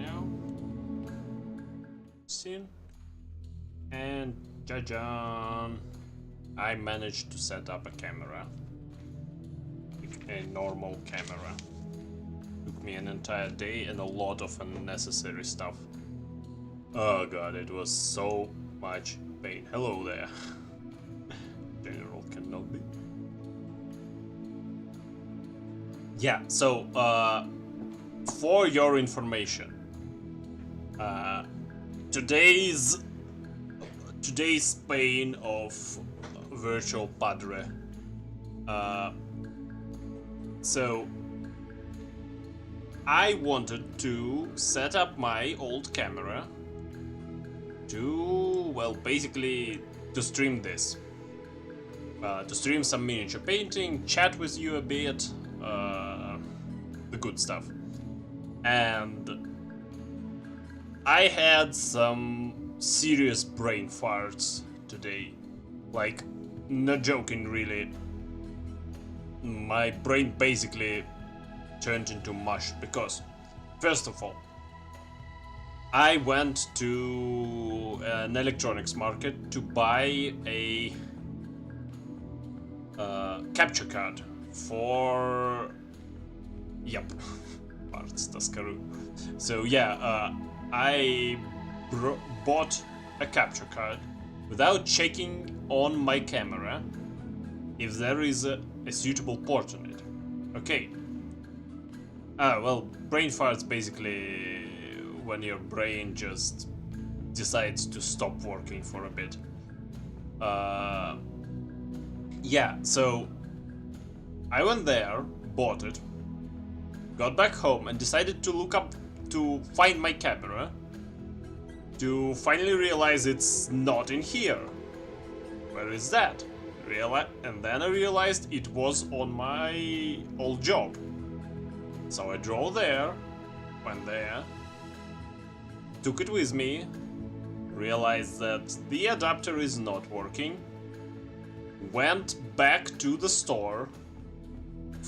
now. Scene. And jajan! I managed to set up a camera. A normal camera. Took me an entire day and a lot of unnecessary stuff. Oh god, it was so much pain. Hello there. General cannot be. Yeah, so for your information, today's pain of virtual padre. So I wanted to set up my old camera to, well, basically to stream this. To stream some miniature painting, chat with you a bit, the good stuff. And I had some serious brain farts today. Like, not joking really. My brain basically turned into mush because, first of all, I went to an electronics market to buy a capture card for parts Taskaru. So yeah, I bought a capture card without checking on my camera if there is a suitable port on it. Okay. Well, brain farts basically when your brain just decides to stop working for a bit. Yeah, so I went there, bought it, got back home and decided to look up to find my camera to finally realize it's not in here. Where is that? And then I realized it was on my old job. So I drove there, went there, took it with me, realized that the adapter is not working, went back to the store,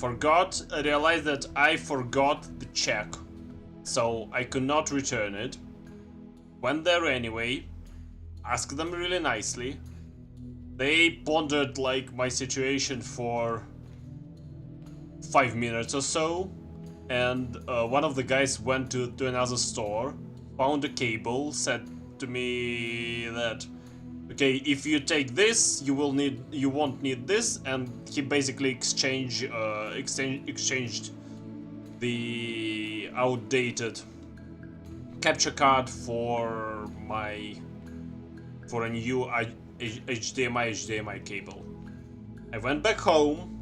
realized that I forgot the check, so I could not return it, went there anyway, asked them really nicely. They pondered like my situation for 5 minutes or so, and one of the guys went to another store, found a cable, said to me that, okay, if you take this, you won't need this, and he basically exchanged the outdated capture card for a new HDMI cable. I went back home,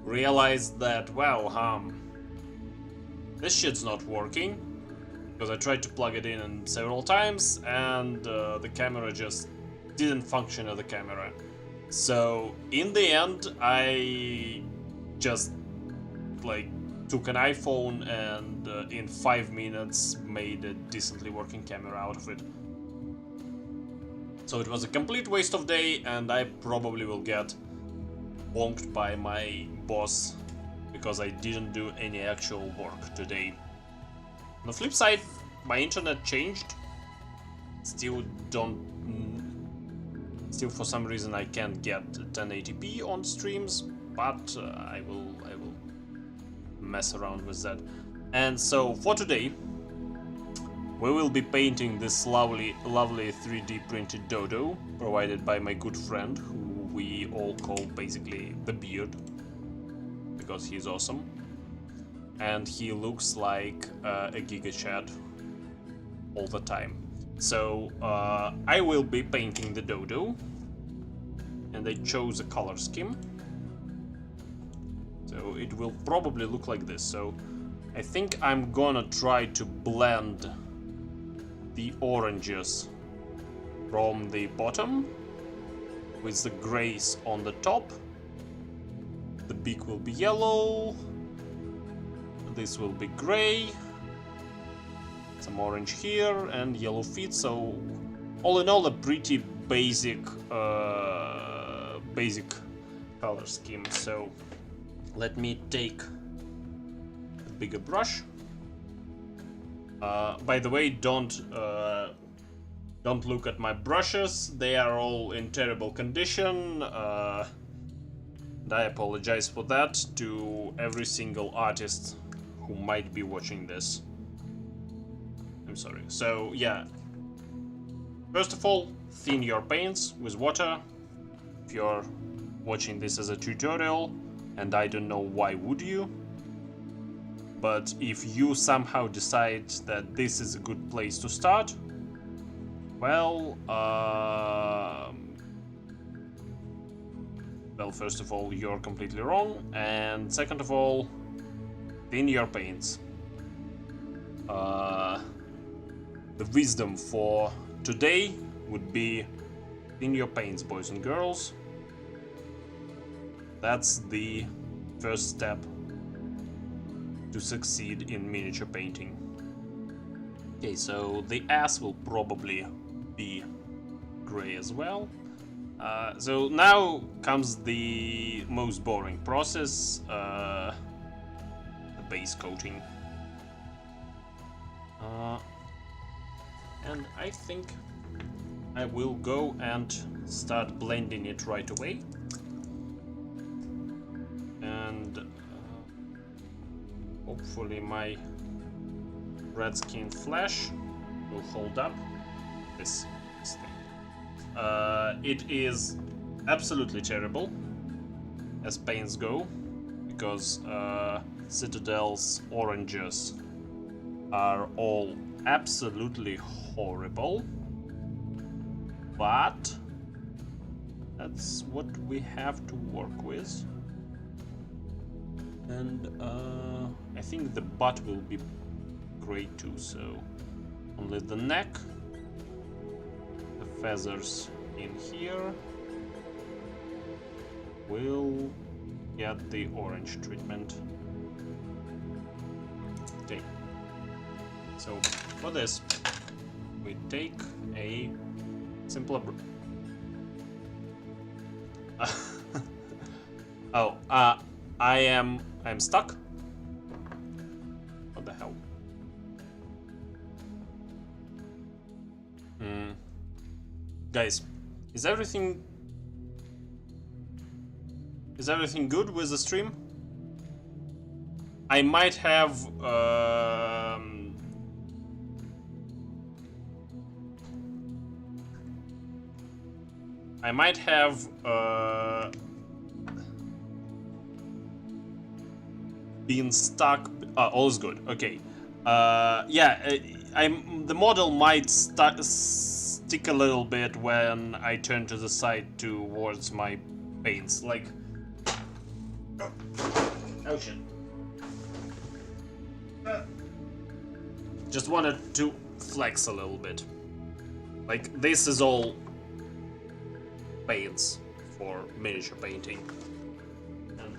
realized that, well, this shit's not working, because I tried to plug it in several times and the camera just didn't function as a camera. So in the end, I just like took an iPhone and in 5 minutes made a decently working camera out of it. So it was a complete waste of day, and I probably will get bonked by my boss because I didn't do any actual work today. On the flip side, my internet changed. Still for some reason I can't get 1080p on streams, but I will mess around with that. And so for today, we will be painting this lovely 3D printed dodo provided by my good friend, who we all call basically the Beard, because he's awesome. And he looks like a Giga Chad all the time. So I will be painting the dodo, and I chose a color scheme. So it will probably look like this. So I think I'm gonna try to blend the oranges from the bottom with the grays on the top. The beak will be yellow, this will be gray, some orange here and yellow feet. So all in all, a pretty basic color scheme. So let me take a bigger brush. By the way, don't look at my brushes. They are all in terrible condition. And I apologize for that to every single artist who might be watching this. I'm sorry. So yeah, first of all, thin your paints with water. If you're watching this as a tutorial, and I don't know why would you, but if you somehow decide that this is a good place to start, well, first of all, you're completely wrong, and second of all, thin your paints. The wisdom for today would be thin your paints, boys and girls. That's the first step to succeed in miniature painting. Okay, so the ass will probably be gray as well. So now comes the most boring process, the base coating. And I think I will go and start blending it right away. And hopefully my red skin flash will hold up this thing. It is absolutely terrible as paints go, because Citadel's oranges are all absolutely horrible, but that's what we have to work with. And I think the butt will be great too, so only the neck, the feathers in here will get the orange treatment. Okay, so for this we take a simpler I'm stuck. What the hell? Guys, is everything good with the stream? I might have been stuck. All is good. Okay. Yeah, the model might stick a little bit when I turn to the side towards my paints. Like, oh shit. Just wanted to flex a little bit. Like, this is all paints for miniature painting. And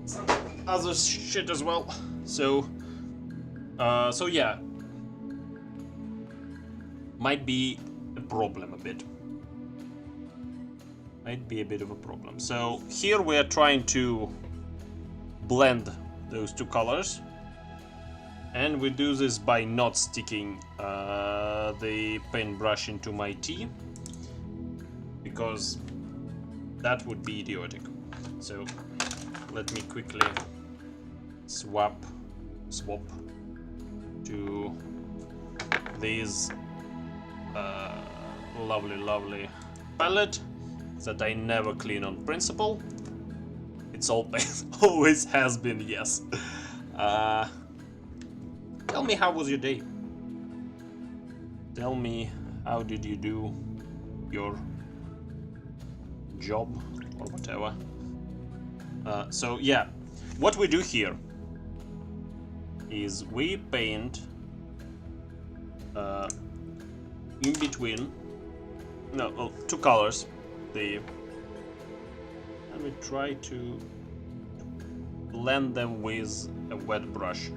some other shit as well. So yeah. Might be a problem a bit. Might be a bit of a problem. So here we are trying to blend those two colors. And we do this by not sticking the paintbrush into my tea, because that would be idiotic. So let me quickly swap to this lovely palette that I never clean on principle. It's all paint, always has been, yes. Tell me, how was your day? Tell me, how did you do your job or whatever? So yeah, what we do here is we paint in between, two colors. And we try to blend them with a wet brush.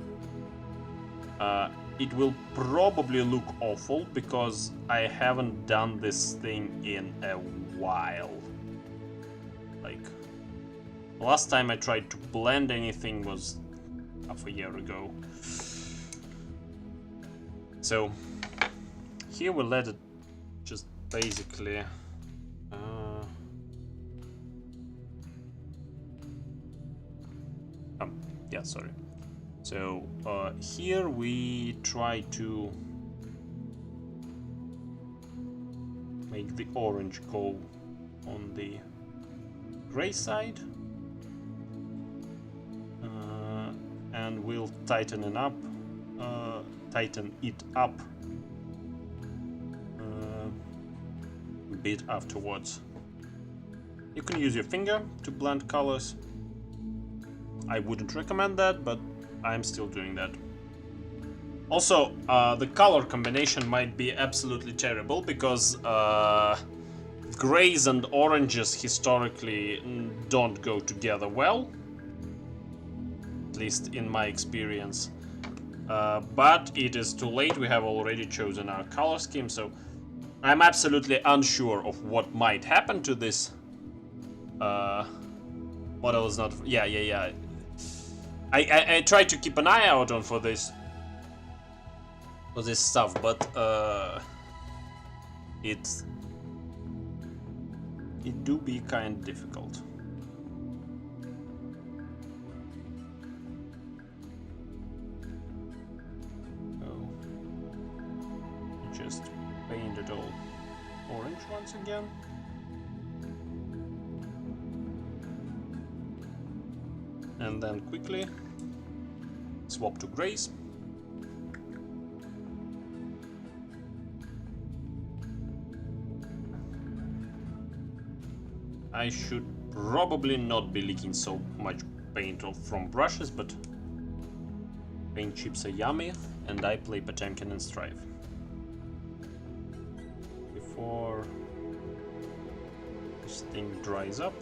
It will probably look awful because I haven't done this thing in a while. Like, last time I tried to blend anything was half a year ago. So here we'll let it just basically yeah, sorry. So here we try to make the orange go on the gray side, and we'll tighten it up a bit afterwards. You can use your finger to blend colors. I wouldn't recommend that, but I'm still doing that. Also, the color combination might be absolutely terrible because grays and oranges historically don't go together well, at least in my experience. But it is too late, we have already chosen our color scheme, so I'm absolutely unsure of what might happen to this model. Is not... yeah. I try to keep an eye out on for this stuff, but it do be kind of difficult. So just paint it all orange once again. And then quickly swap to grays. I should probably not be leaking so much paint from brushes, but paint chips are yummy, and I play Potemkin and Strive. Before this thing dries up,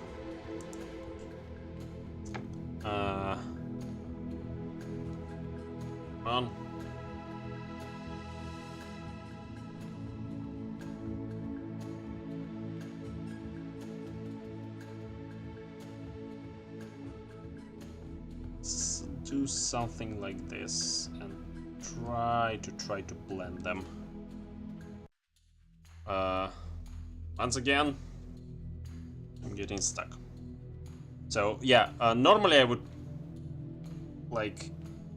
on. Do something like this and try to blend them. Once again, I'm getting stuck. So yeah, normally I would, like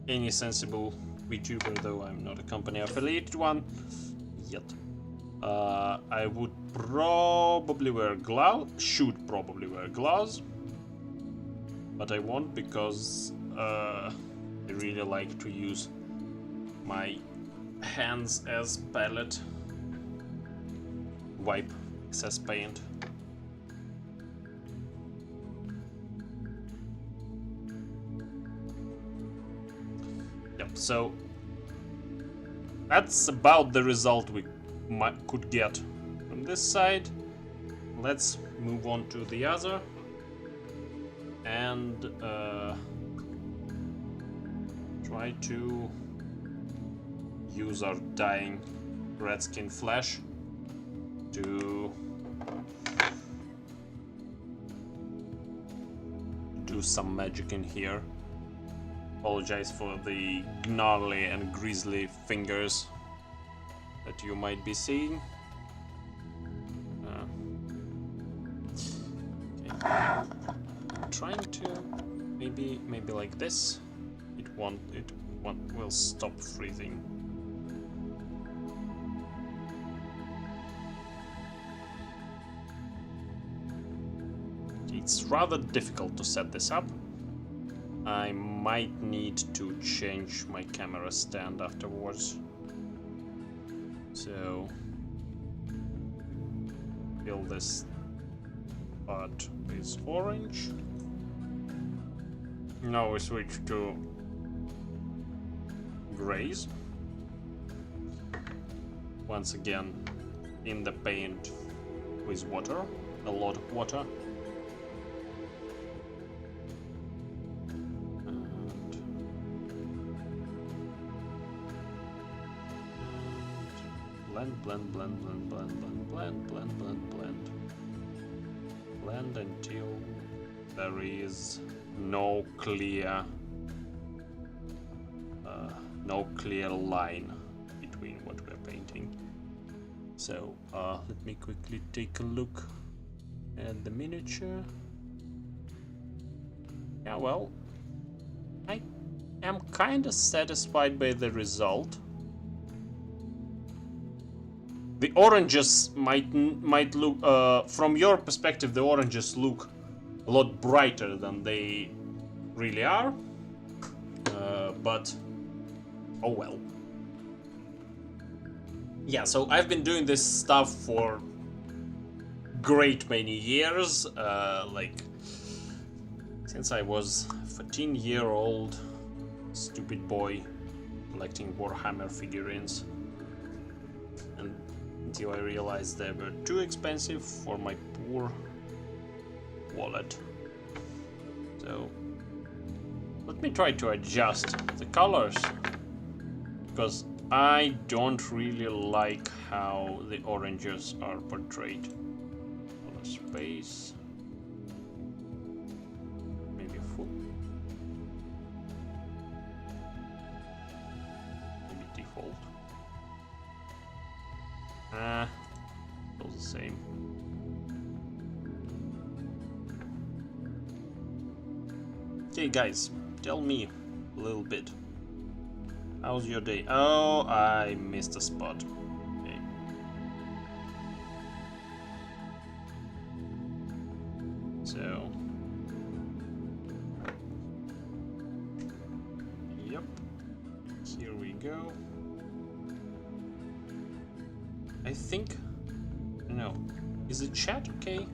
any sensible Vtuber, though I'm not a company affiliated one yet, I would probably wear gloves, should probably wear gloves, but I won't because I really like to use my hands as palette, wipe excess paint. So that's about the result we could get from this side. Let's move on to the other and try to use our dying red skin flash to do some magic in here. Apologize for the gnarly and grisly fingers that you might be seeing. Okay. I'm trying to maybe like this. It will stop freezing. It's rather difficult to set this up. I might need to change my camera stand afterwards. So fill this part with orange. Now we switch to grays. Once again in the paint with water, a lot of water. Blend until there is no clear line between So let me quickly take a look at the miniature. Yeah, well, I am kind of satisfied by the result. The oranges might look, from your perspective, the oranges look a lot brighter than they really are. But oh well. Yeah, so I've been doing this stuff for great many years, like since I was a 14-year-old stupid boy collecting Warhammer figurines, and until I realized they were too expensive for my poor wallet. So let me try to adjust the colors, because I don't really like how the oranges are portrayed. Color space. Maybe full. Maybe default. Still the same. Okay, guys, tell me a little bit. How's your day? Oh, I missed a spot. Okay. So. Yep. Here we go. I think. No. Is the chat okay?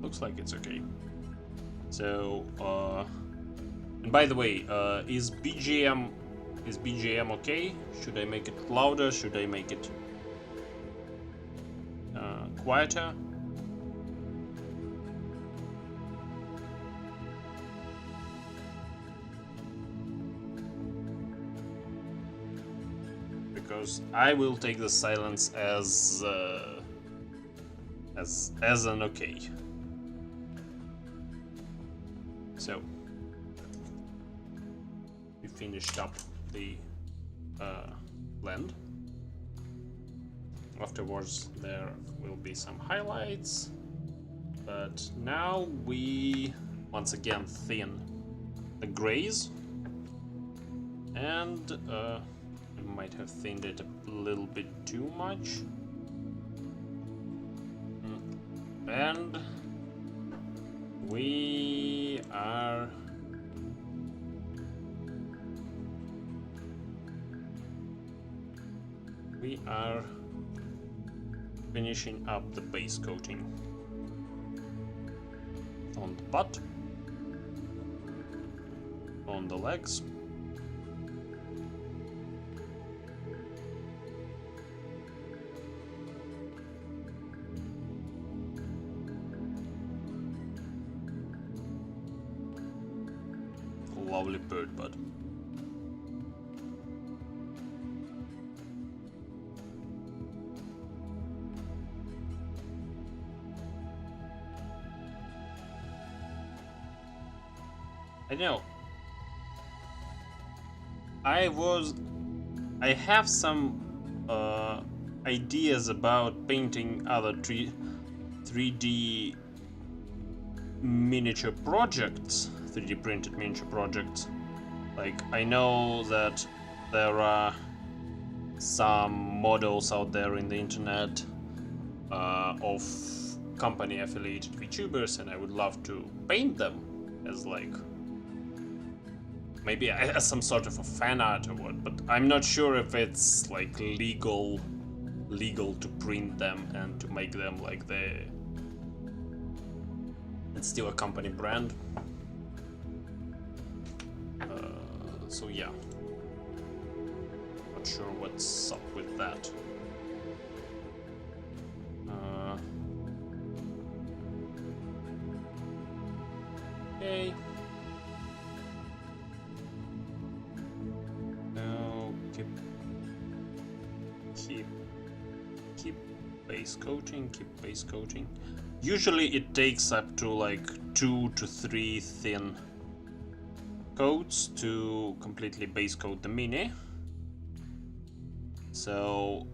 Looks like it's okay. So, and by the way, is BGM okay? Should I make it louder? Should I make it quieter? Because I will take the silence as an okay. So we finished up the blend. Afterwards there will be some highlights, but now we once again thin the grays, and I might have thinned it a little bit too much, and we are finishing up the base coating on the butt, on the legs, lovely bird bud. I know. I have some ideas about painting other 3D miniature projects, 3D printed miniature projects. Like, I know that there are some models out there in the internet of company affiliated VTubers, and I would love to paint them as like maybe as some sort of a fan art or what, but I'm not sure if it's like legal to print them and to make them like it's still a company brand. So yeah, not sure what's up with that. Okay. Now keep base coating. Usually it takes up to like 2 to 3 thin coats to completely base coat the mini. So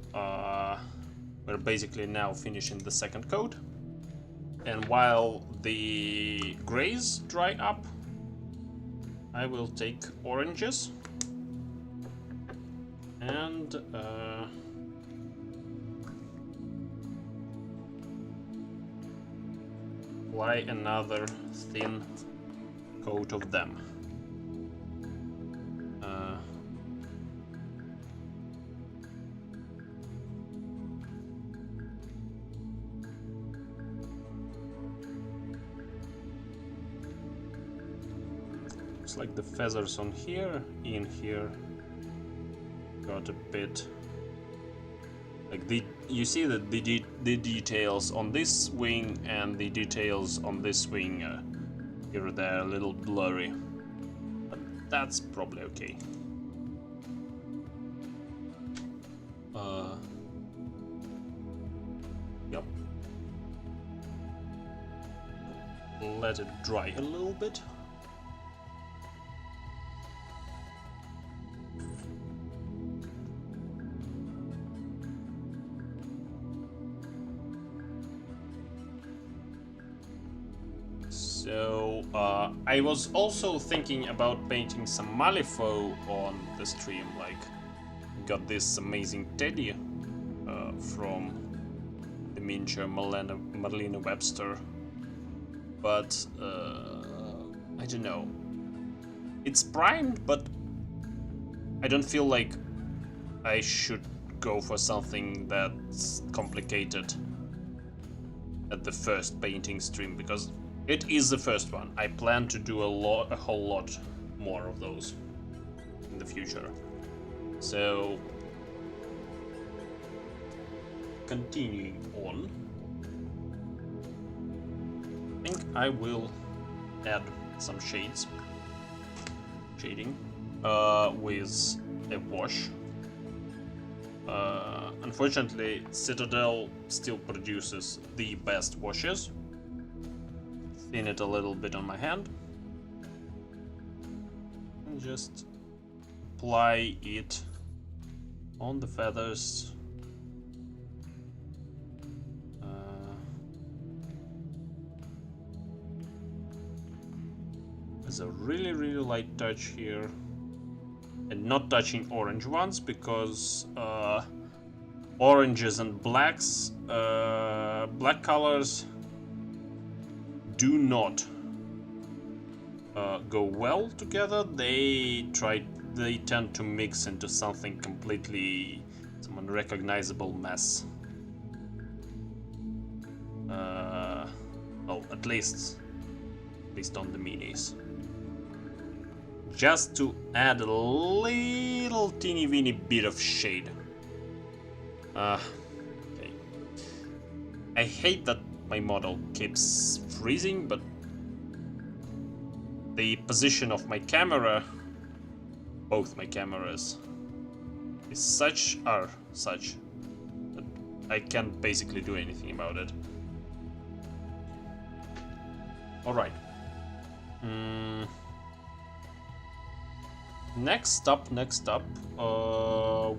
we're basically now finishing the second coat, and while the grays dry up, I will take oranges and apply another thin coat of them. Looks like the feathers on here, in here, got a bit like you see that the details on this wing and the details on this wing here they're a little blurry, but that's probably okay. Yep. Let it dry a little bit. So I was also thinking about painting some malifaux on the stream, like got this amazing teddy from the miniature Marlene Webster, but I don't know, it's primed, but I don't feel like I should go for something that's complicated at the first painting stream, because it is the first one. I plan to do a whole lot more of those in the future. So, continuing on, I think I will add some shading with a wash. Unfortunately, Citadel still produces the best washes. Thin it a little bit on my hand and just apply it on the feathers. There's a really light touch here, and not touching orange ones, because oranges and blacks, black colors do not go well together. They tend to mix into something completely, some unrecognizable mess. Well, at least on the minis. Just to add a little teeny weeny bit of shade. Okay. I hate that my model keeps freezing, but the position of my camera, both my cameras, are such that I can't basically do anything about it. Alright. Next up,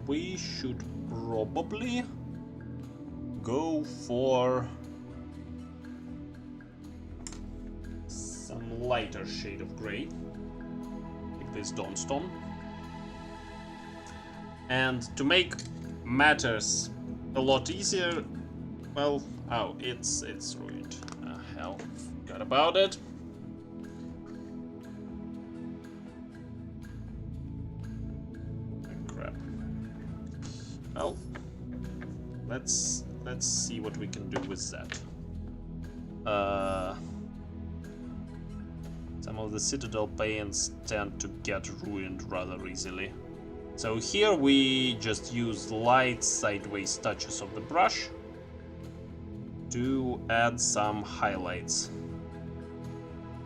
we should probably go for some lighter shade of gray, like this Dawnstone. And to make matters a lot easier, well, oh, it's ruined. Hell, forgot about it. Crap. Well, let's see what we can do with that. Some of the Citadel paints tend to get ruined rather easily. So here we just use light sideways touches of the brush to add some highlights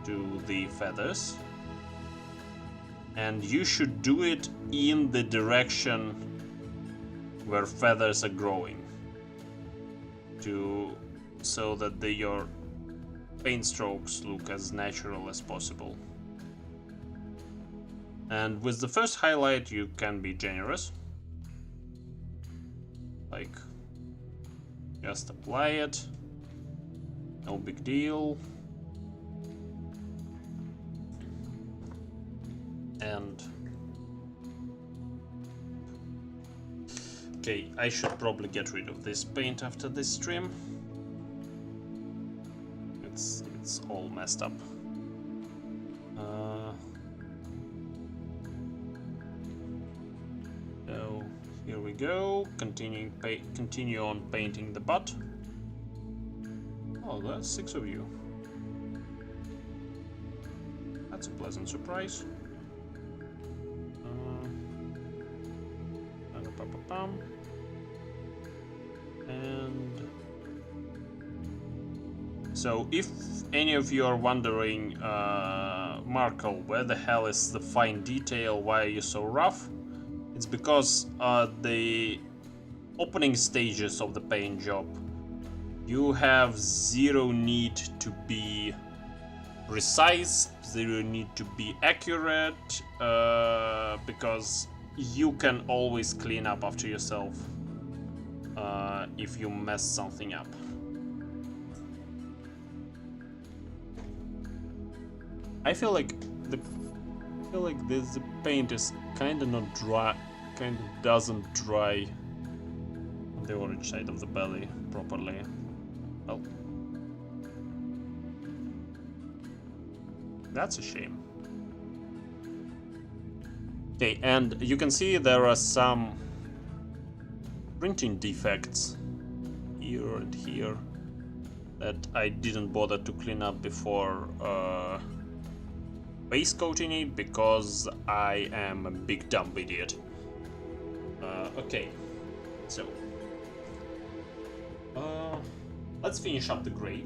to the feathers. And you should do it in the direction where feathers are growing, so that your paint strokes look as natural as possible. And with the first highlight you can be generous. Like, just apply it. No big deal. And okay, I should probably get rid of this paint after this stream. It's all messed up. So here we go. Continue on painting the butt. Oh, that's 6 of you. That's a pleasant surprise. And so if any of you are wondering, Markel, where the hell is the fine detail, why are you so rough? It's because the opening stages of the paint job, you have zero need to be precise, zero need to be accurate, because you can always clean up after yourself if you mess something up. I feel like the paint is kind of not dry, kind of doesn't dry on the orange side of the belly properly. Well, that's a shame. Okay, and you can see there are some printing defects here and here that I didn't bother to clean up before base coating it because I am a big dumb idiot. Okay, so let's finish up the gray.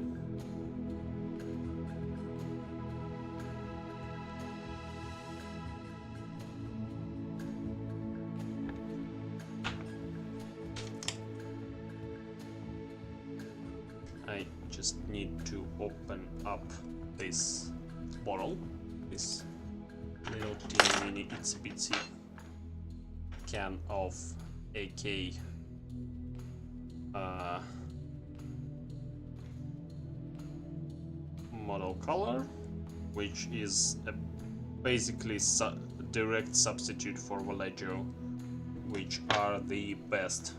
I just need to open up this bottle, this little teeny mini itsy bitsy can of AK model color, which is a basically direct substitute for Vallejo, which are the best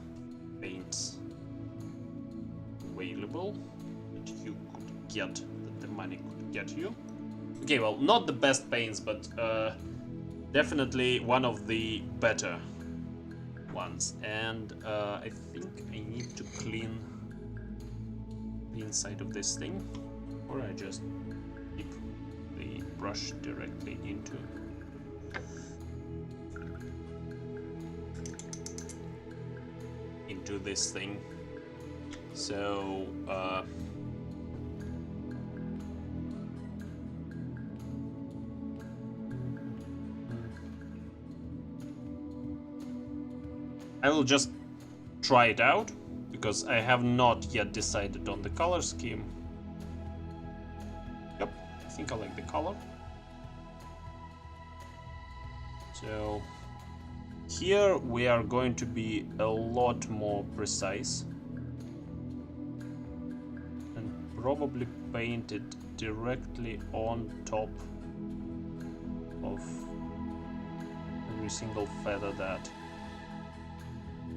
paints available that you could get, that the money could get you. Okay, well, not the best paints, but definitely one of the better ones. And I think I need to clean the inside of this thing, or I just dip the brush directly into this thing. So I will just try it out because I have not yet decided on the color scheme. Yep, I think I like the color. So here we are going to be a lot more precise and probably paint it directly on top of every single feather that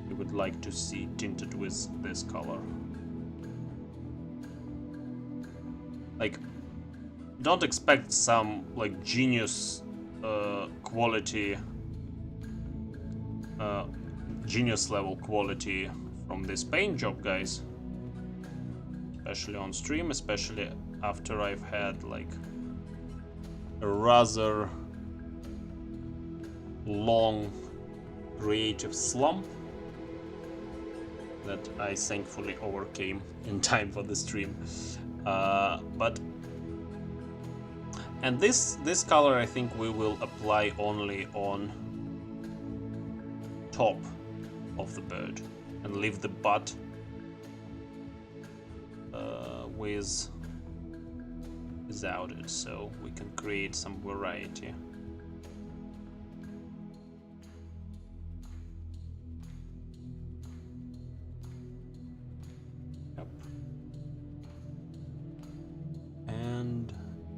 we would like to see tinted with this color. Like, don't expect some like genius quality, genius level quality from this paint job, guys. Especially on stream, especially after I've had like a rather long creative slump that I thankfully overcame in time for the stream. And this color I think we will apply only on top of the bird and leave the butt without it, so we can create some variety.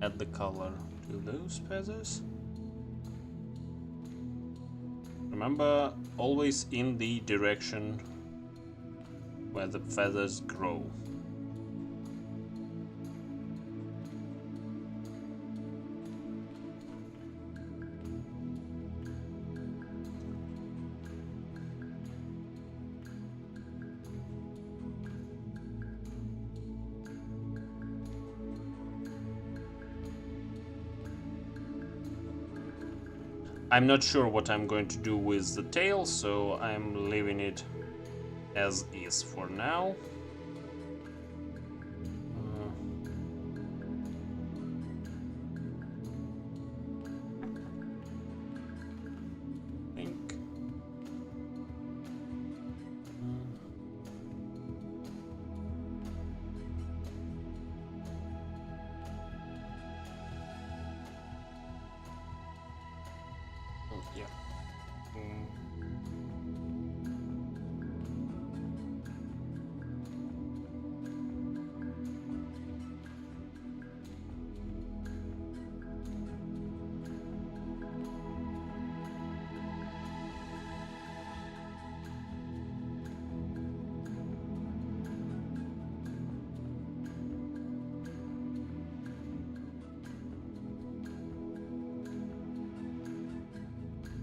add the color to those feathers. Remember, always in the direction where the feathers grow. I'm not sure what I'm going to do with the tail, so I'm leaving it as is for now. I think. Yeah.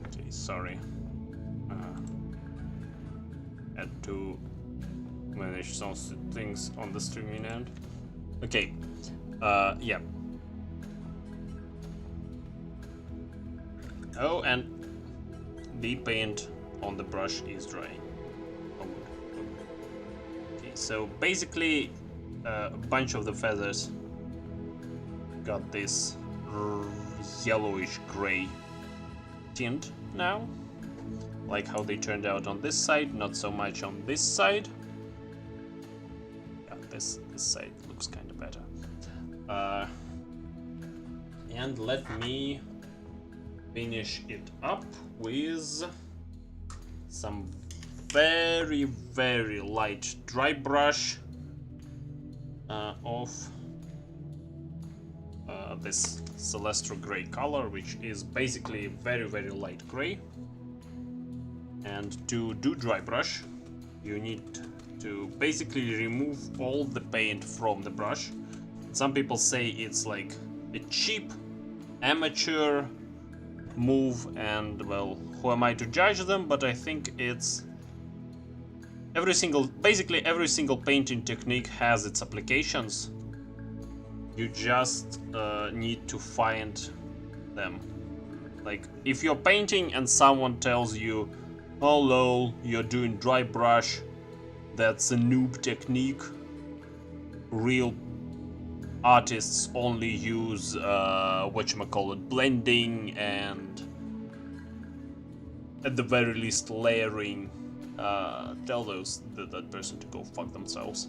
Okay, sorry. Had to manage some things on the streaming end. Okay, yeah. Oh, and the paint on the brush is drying. Oh, good. Okay, so basically a bunch of the feathers got this yellowish gray tint now, like how they turned out on this side, not so much on this side. Yeah, this side looks kind of better. And let me finish it up with some very, very light dry brush of this celestial gray color, which is basically very, very light gray. And to do dry brush, you need to basically remove all the paint from the brush. Some people say it's like a cheap amateur move, and well, who am I to judge them? But I think it's basically every single painting technique has its applications. You just need to find them. Like, if you're painting and someone tells you, oh lol, you're doing dry brush, that's a noob technique, real artists only use whatchamacallit, blending and at the very least layering, tell that person to go fuck themselves.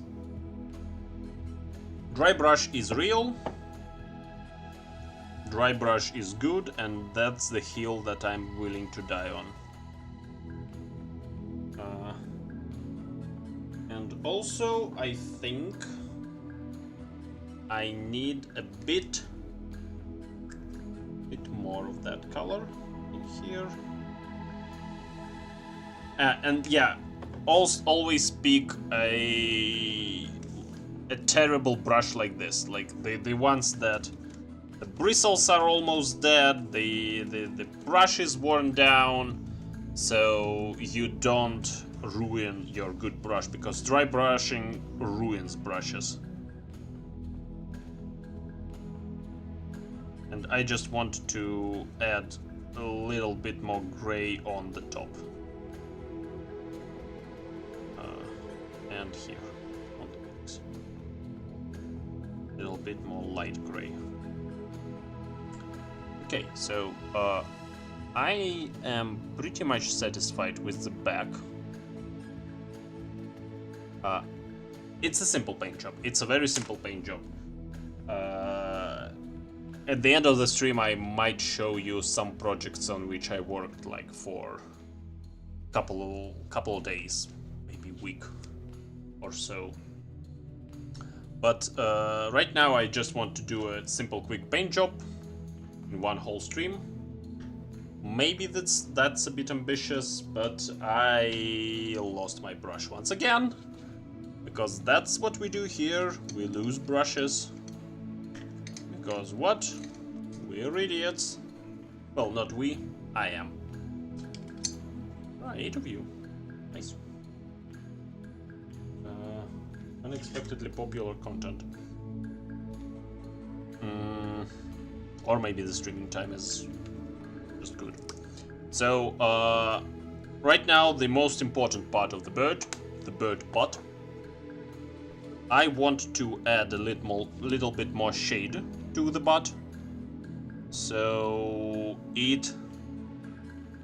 Dry brush is real, dry brush is good, and that's the hill that I'm willing to die on. And also, I think I need a bit more of that color in here. And yeah, always pick a terrible brush like this, like the ones that the bristles are almost dead, the brush is worn down, so you don't ruin your good brush, because dry brushing ruins brushes. And I just want to add a little bit more gray on the top. And here on the wings. A little bit more light gray. Okay, so I am pretty much satisfied with the back. It's a simple paint job. It's a very simple paint job. At the end of the stream, I might show you some projects on which I worked like for couple of days, maybe week or so. But right now I just want to do a simple quick paint job in one whole stream. Maybe that's a bit ambitious, but I lost my brush once again. Because that's what we do here, we lose brushes. Because what? We're idiots. Well, not we, I am. Ah, 8 of you. Nice. Unexpectedly popular content. Or maybe the streaming time is just good. So, right now the most important part of the bird pot. I want to add a little bit more shade to the butt. So it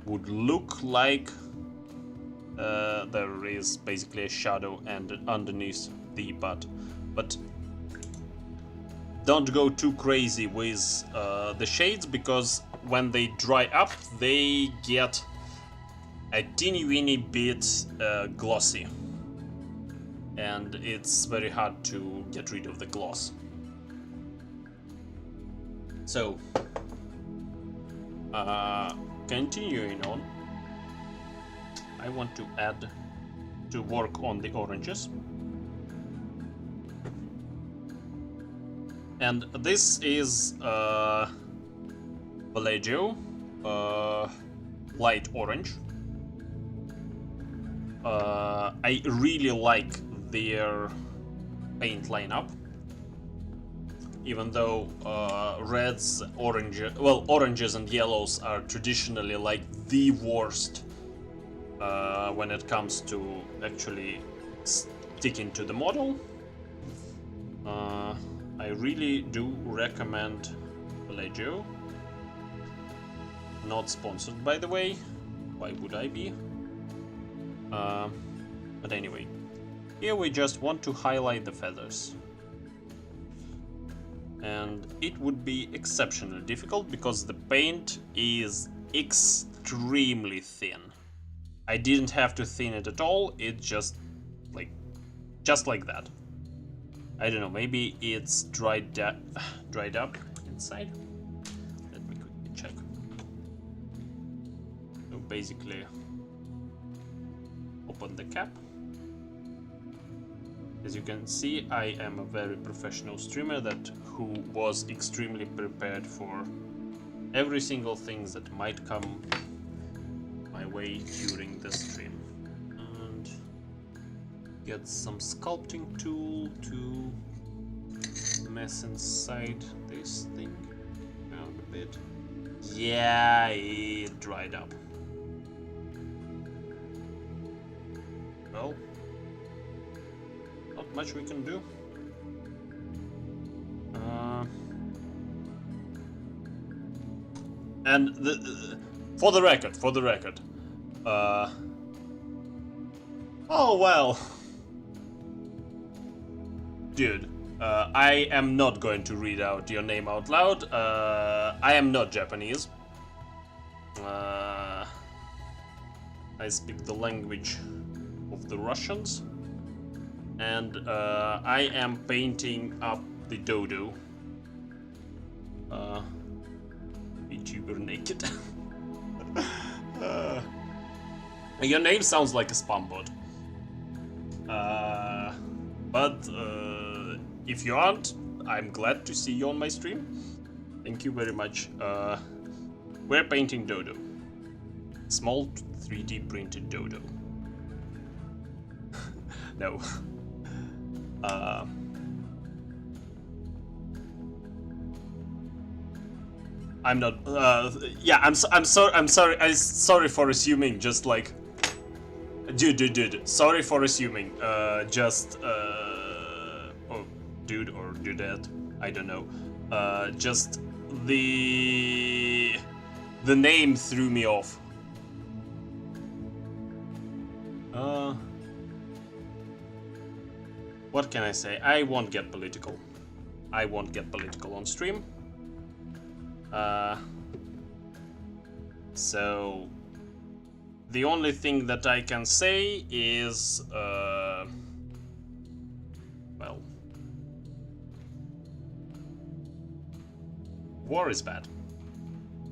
would look like there is basically a shadow and underneath the butt, but don't go too crazy with the shades, because when they dry up they get a teeny weeny bit glossy, and it's very hard to get rid of the gloss. So continuing on, I want to work on the oranges. And this is Vallejo, light orange. I really like their paint lineup, even though reds, oranges and yellows are traditionally like the worst when it comes to actually sticking to the model. I really do recommend Vallejo. Not sponsored, by the way. Why would I be? But anyway, here we just want to highlight the feathers. And it would be exceptionally difficult because the paint is extremely thin. I didn't have to thin it at all, it just like that. I don't know, maybe it's dried up inside. Let me quickly check. So basically, open the cap. As you can see, I am a very professional streamer who was extremely prepared for every single thing that might come my way during the stream. And get some sculpting tool to mess inside this thing around a bit. Yeah, it dried up. Well, not much we can do. And for the record, oh well, dude, I am not going to read out your name out loud. I am not Japanese. I speak the language of the Russians, and I am painting up the dodo. Vtuber naked. Your name sounds like a spam bot. But if you aren't, I'm glad to see you on my stream. Thank you very much. We're painting dodo. Small 3D printed dodo. No. I'm not. Yeah, I'm sorry. Sorry for assuming. Just like, dude. Sorry for assuming. Oh, dude or dudette. I don't know. Just the name threw me off. What can I say? I won't get political. I won't get political on stream. So the only thing that I can say is, well, war is bad.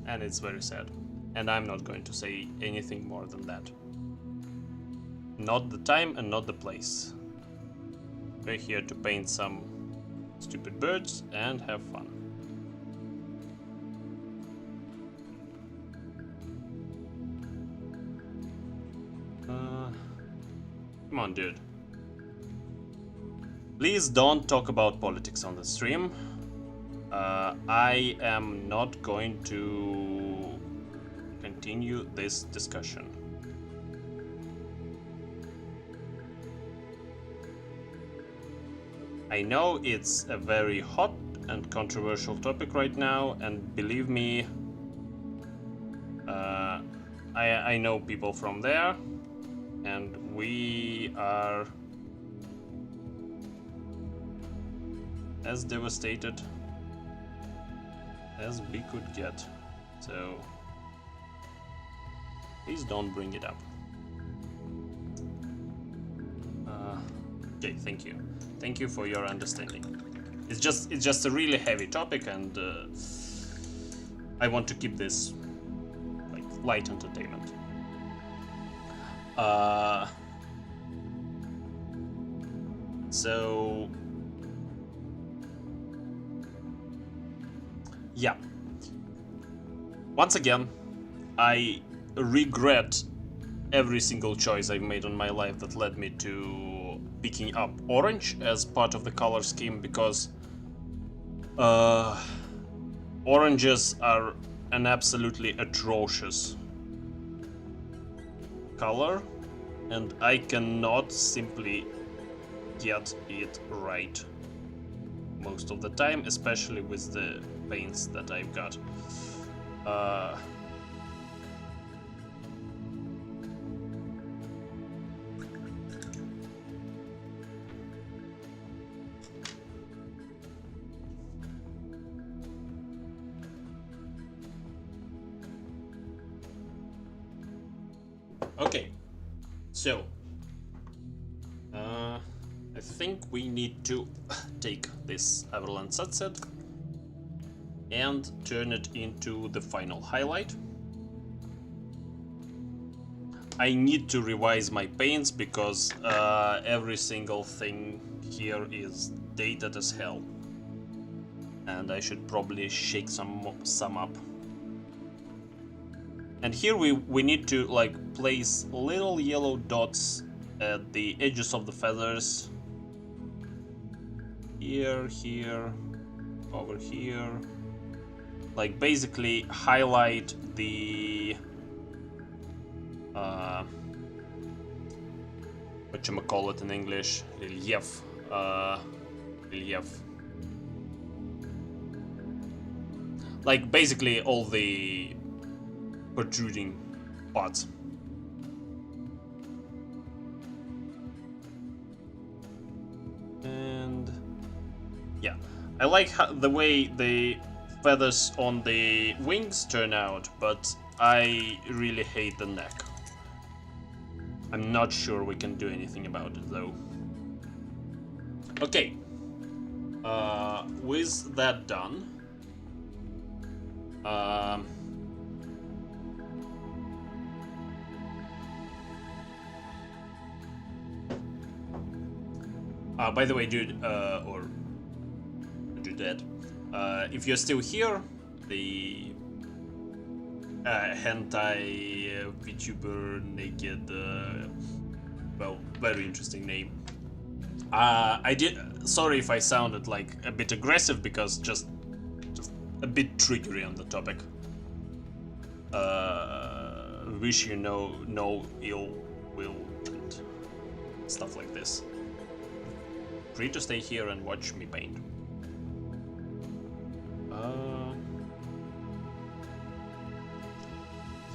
And it's very sad. And I'm not going to say anything more than that. Not the time and not the place. We're here to paint some stupid birds and have fun. Come on, dude. Please don't talk about politics on the stream. I am not going to continue this discussion. I know it's a very hot and controversial topic right now, and believe me, I know people from there, and we are as devastated as we could get. So please don't bring it up. Okay, thank you. Thank you for your understanding. It's just a really heavy topic, and I want to keep this like light entertainment. So yeah. Once again, I regret every single choice I've made in my life that led me to picking up orange as part of the color scheme, because oranges are an absolutely atrocious color, and I cannot simply get it right most of the time, especially with the paints that I've got. Okay, so I think we need to take this Everland sunset and turn it into the final highlight. I need to revise my paints because every single thing here is dated as hell, and I should probably shake some up. And here we need to like place little yellow dots at the edges of the feathers. Here, here, over here. Like basically highlight the whatchamacallit in English, relief. Like basically all the protruding parts. And yeah, I like the way the feathers on the wings turn out, but I really hate the neck. I'm not sure we can do anything about it though. Okay, with that done, by the way, dude, or dudette, if you're still here, the hentai Vtuber naked, well, very interesting name. Sorry if I sounded like a bit aggressive, because just a bit triggery on the topic. Wish you no ill will and stuff like this. Free to stay here and watch me paint.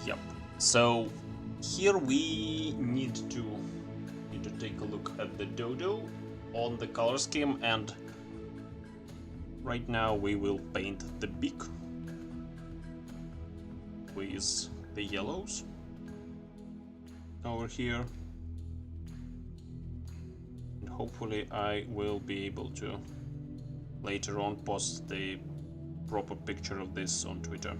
Yep. So here we need to take a look at the dodo on the color scheme, and right now we will paint the beak with the yellows over here. Hopefully I will be able to later on post the proper picture of this on Twitter.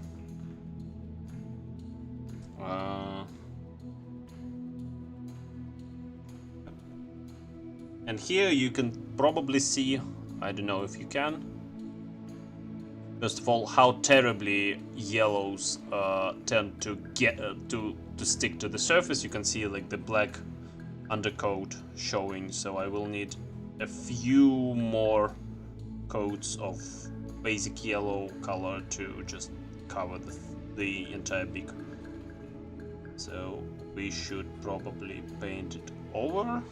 And here you can probably see, I don't know if you can, first of all, how terribly yellows tend to get to stick to the surface. You can see like the black undercoat showing, so I will need a few more coats of basic yellow color to just cover the entire beak. So we should probably paint it over,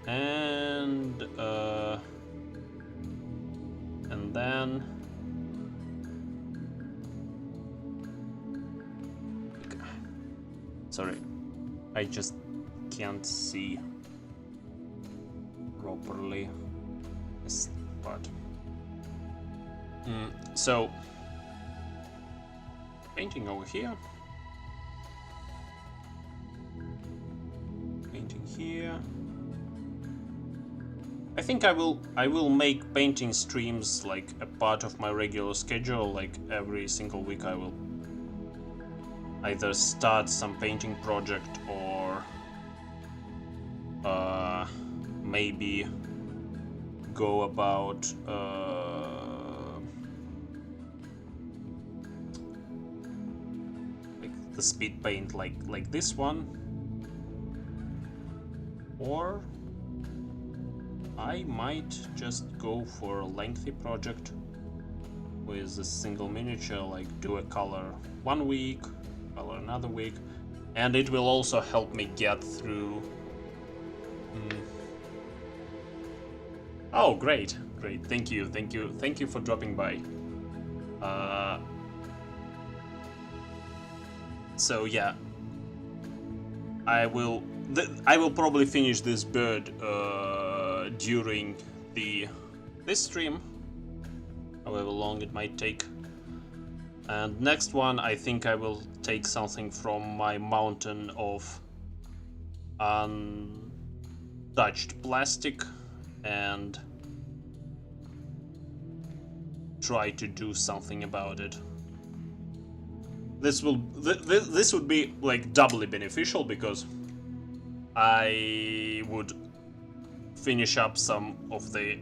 and then sorry, I just can't see properly this part. So painting over here, painting here. I think I will make painting streams like a part of my regular schedule. Like every single week I will either start some painting project or maybe go about like the speed paint like this one, or I might just go for a lengthy project with a single miniature, like do a color one week, color another week, and it will also help me get through. Oh, great, thank you for dropping by. So yeah, I will probably finish this bird during this stream, however long it might take. And next one, I think I will take something from my mountain of untouched plastic and try to do something about it. This would be like doubly beneficial, because I would finish up some of the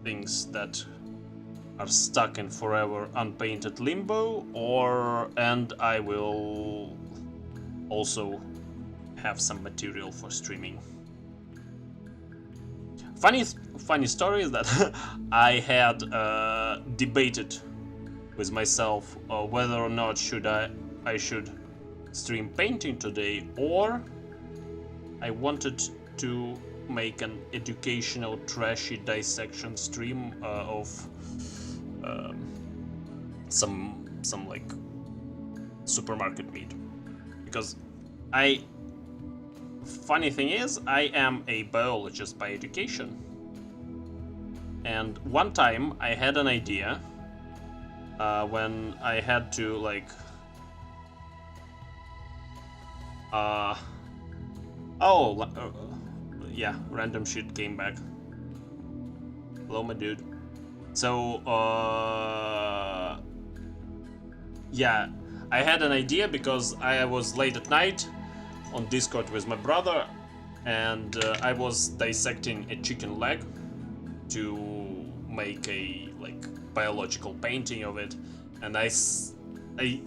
things that are stuck in forever unpainted limbo, and I will also have some material for streaming. Funny story is that I had debated with myself whether or not I should stream painting today, or I wanted to make an educational trashy dissection stream of some like supermarket meat, because funny thing is, I am a biologist by education, and one time I had an idea when I had to like yeah, random shit came back. Hello, my dude. So yeah, I had an idea because I was late at night on Discord with my brother, and I was dissecting a chicken leg to make a like biological painting of it, and I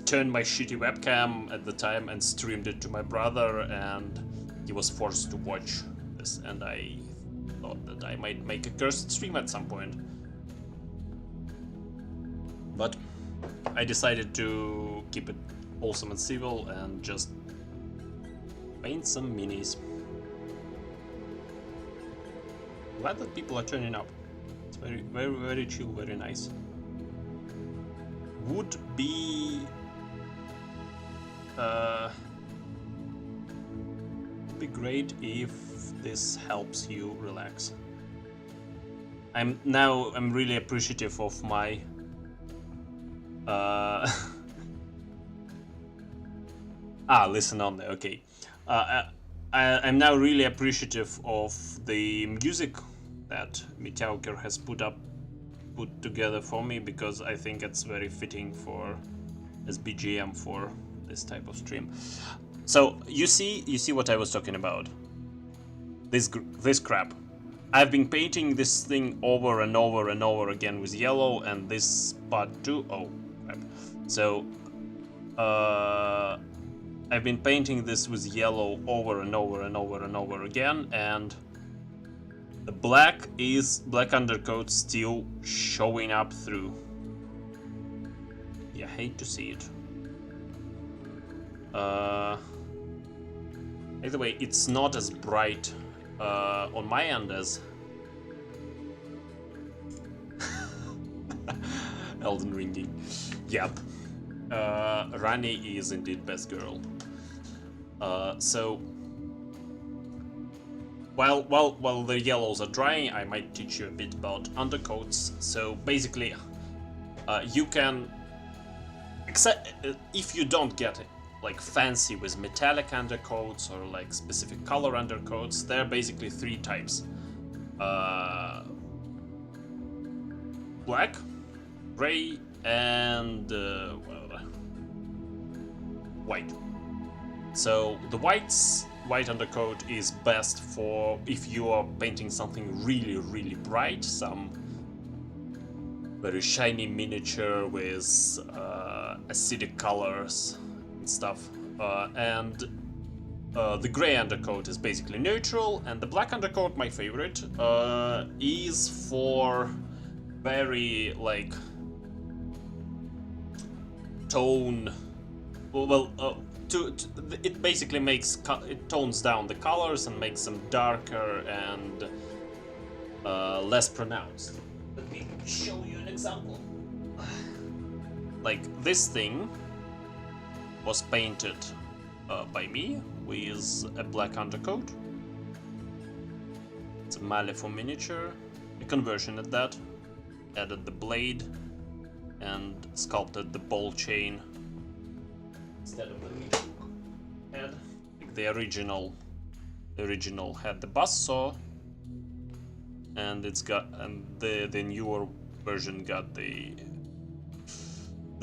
turned my shitty webcam at the time and streamed it to my brother, and he was forced to watch this, and I thought that I might make a cursed stream at some point. But I decided to keep it wholesome and civil and just paint some minis. Glad that people are turning up. It's very chill, very nice. Would be great if this helps you relax. I'm really appreciative of my listen only, okay. I'm now really appreciative of the music that Meteauker has put put together for me because I think it's very fitting for as BGM for this type of stream. So you see what I was talking about. This crap. I've been painting this thing over and over and over again with yellow, and this part too. Oh crap. So I've been painting this with yellow over and over and over and over again, and the black undercoat still showing up through. Yeah, hate to see it. By the way, it's not as bright on my end as Elden Ringing. Yep. Rani is indeed best girl. So while the yellows are drying, I might teach you a bit about undercoats. So basically, you can, except if you don't get it like fancy with metallic undercoats or like specific color undercoats, there are basically three types: black, gray, and white. So the white undercoat is best for if you are painting something really bright, some very shiny miniature with acidic colors and stuff, and the gray undercoat is basically neutral, and the black undercoat, my favorite, is for very like tone. It basically it tones down the colors and makes them darker and less pronounced. Let me show you an example. Like this thing was painted by me with a black undercoat. It's a Malifaux miniature, a conversion at that. Added the blade and sculpted the ball chain instead of the head. Like the original had the buzzsaw, and the newer version got the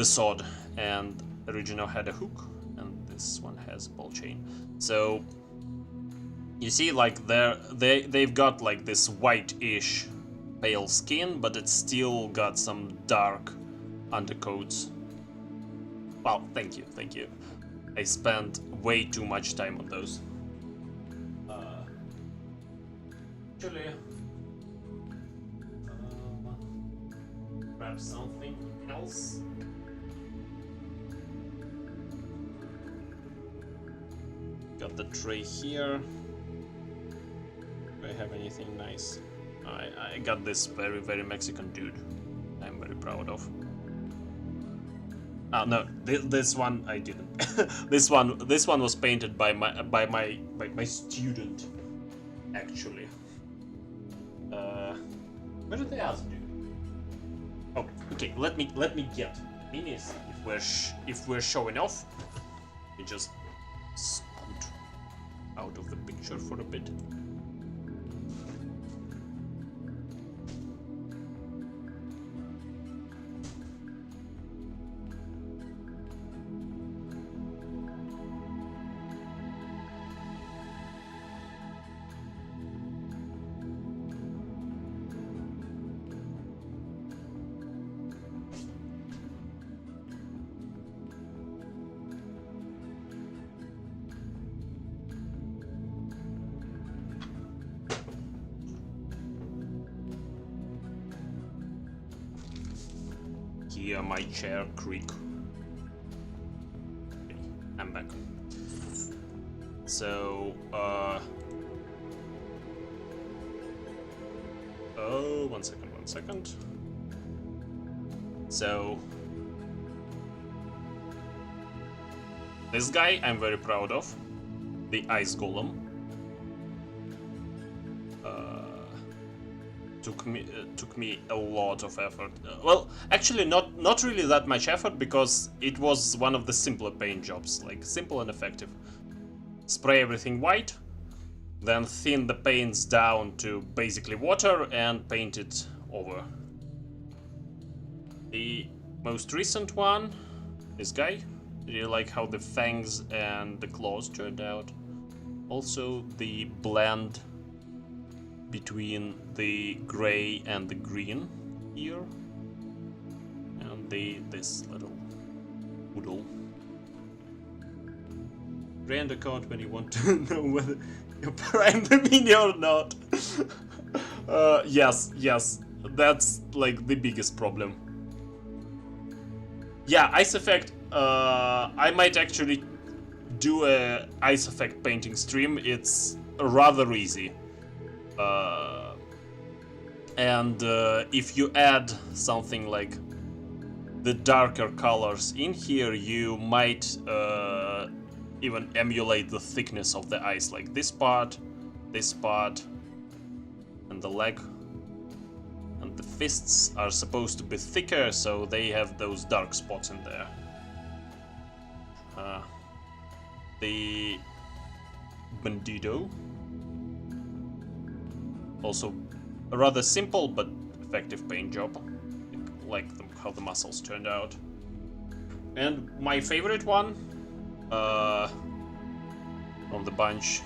sword, and original had a hook, and this one has ball chain. So you see, like they've got like this white-ish pale skin, but it's still got some dark undercoats. Well, thank you. I spent way too much time on those. Actually, grab something else. Got the tray here. Do I have anything nice? I got this very Mexican dude I'm very proud of. Oh no, this one I didn't. this one was painted by my student, actually. Where did the others do? Oh, okay. Let me get minis if we're showing off. We just scoot out of the picture for a bit. Hear my chair creak. Okay, I'm back. So, oh, one second. So, this guy I'm very proud of, the ice golem. Took me a lot of effort. Well, actually not really that much effort, because it was one of the simpler paint jobs, like simple and effective. Spray everything white, then thin the paints down to basically water and paint it over. The most recent one, this guy. Really like how the fangs and the claws turned out. Also the blend between the gray and the green here. And this little poodle. Rand account when you want to know whether you prime the mini or not. Yes, that's like the biggest problem. Yeah, ice effect. I might actually do a ice effect painting stream. It's rather easy. And if you add something like the darker colors in here, you might even emulate the thickness of the ice, like this part, and the leg. And the fists are supposed to be thicker, so they have those dark spots in there. The Bandido. Also a rather simple but effective paint job. Like how the muscles turned out. And my favorite one from the bunch,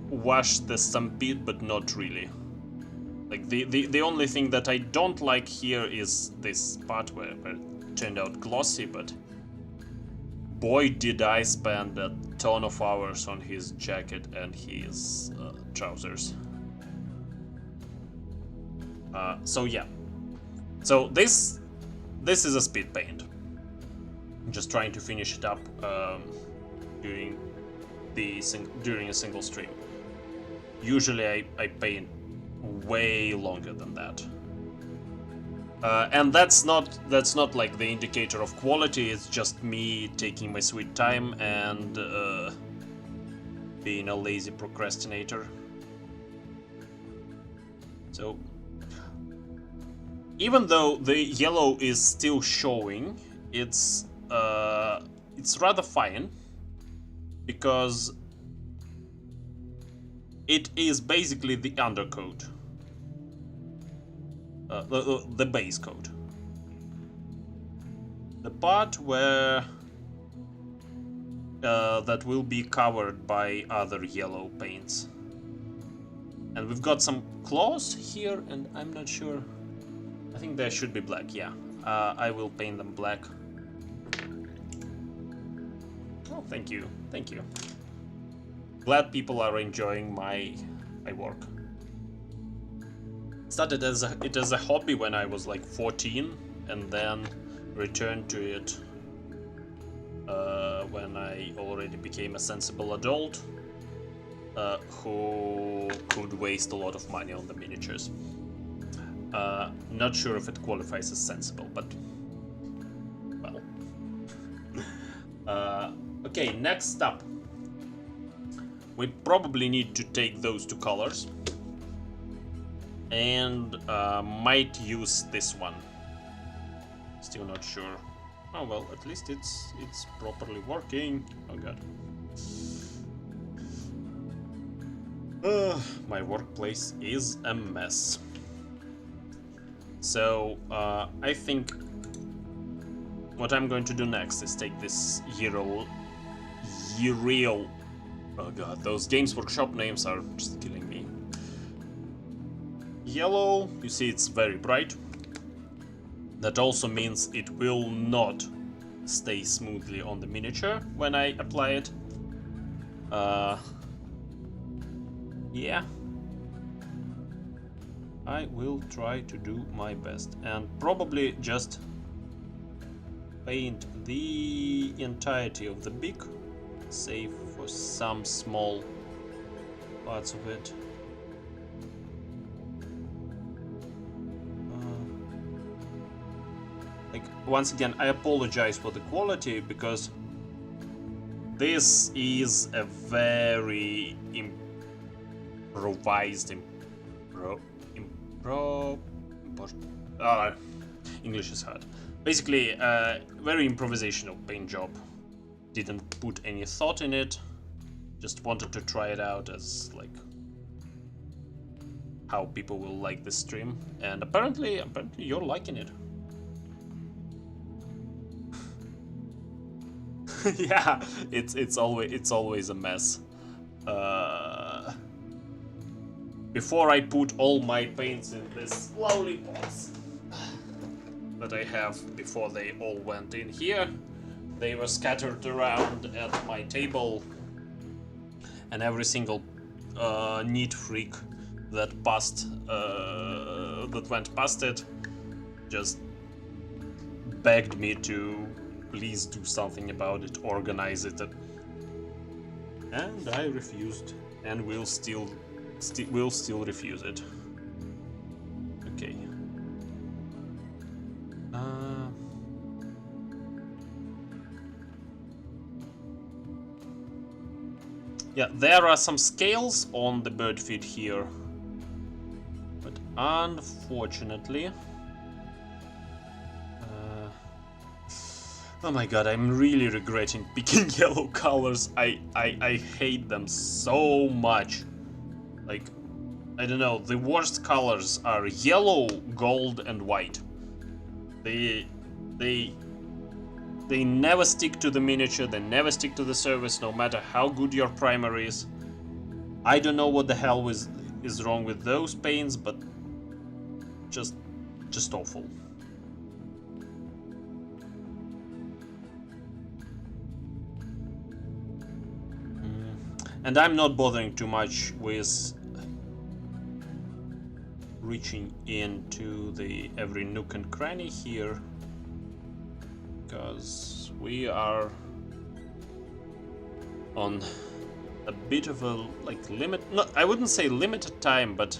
wash the stampede, but not really. Like the only thing that I don't like here is this part where it turned out glossy, but boy did I spend a ton of hours on his jacket and his trousers. So yeah, so this is a speed paint. I'm just trying to finish it up during a single stream. Usually I paint way longer than that, and that's not like the indicator of quality. It's just me taking my sweet time and being a lazy procrastinator. So even though the yellow is still showing, it's rather fine, because it is basically the undercoat, the base coat, the part where that will be covered by other yellow paints. And we've got some claws here, and I'm not sure. I think they should be black, yeah. I will paint them black. Oh, thank you. Glad people are enjoying my work. Started as a hobby when I was like 14, and then returned to it when I already became a sensible adult who could waste a lot of money on the miniatures. Not sure if it qualifies as sensible, but well. Okay, next up. We probably need to take those two colors and might use this one. Still not sure. Oh well, at least it's properly working. Oh god. My workplace is a mess. So I think what I'm going to do next is take this Yereal. Oh god, those Games Workshop names are just killing me. Yellow, you see it's very bright. That also means it will not stay smoothly on the miniature when I apply it. Yeah. I will try to do my best and probably just paint the entirety of the beak, save for some small parts of it. Like, once again, I apologize for the quality, because this is a very improvised English is hard. Basically, very improvisational paint job. Didn't put any thought in it. Just wanted to try it out as like how people will like the stream, and apparently you're liking it. Yeah, it's always a mess. Before I put all my paints in this lovely box that I have, before they all went in here, they were scattered around at my table, and every single neat freak that went past it just begged me to please do something about it, organize it, and I refused, and will still refuse it. Okay. Yeah, there are some scales on the bird feed here, but unfortunately, oh my god, I'm really regretting picking yellow colors. I hate them so much. Like, I don't know, the worst colors are yellow, gold, and white. They never stick to the miniature, they never stick to the surface, no matter how good your primer is. I don't know what the hell is wrong with those paints, but just awful. And I'm not bothering too much with reaching into the every nook and cranny here, because we are on a bit of a limit. No, I wouldn't say limited time, but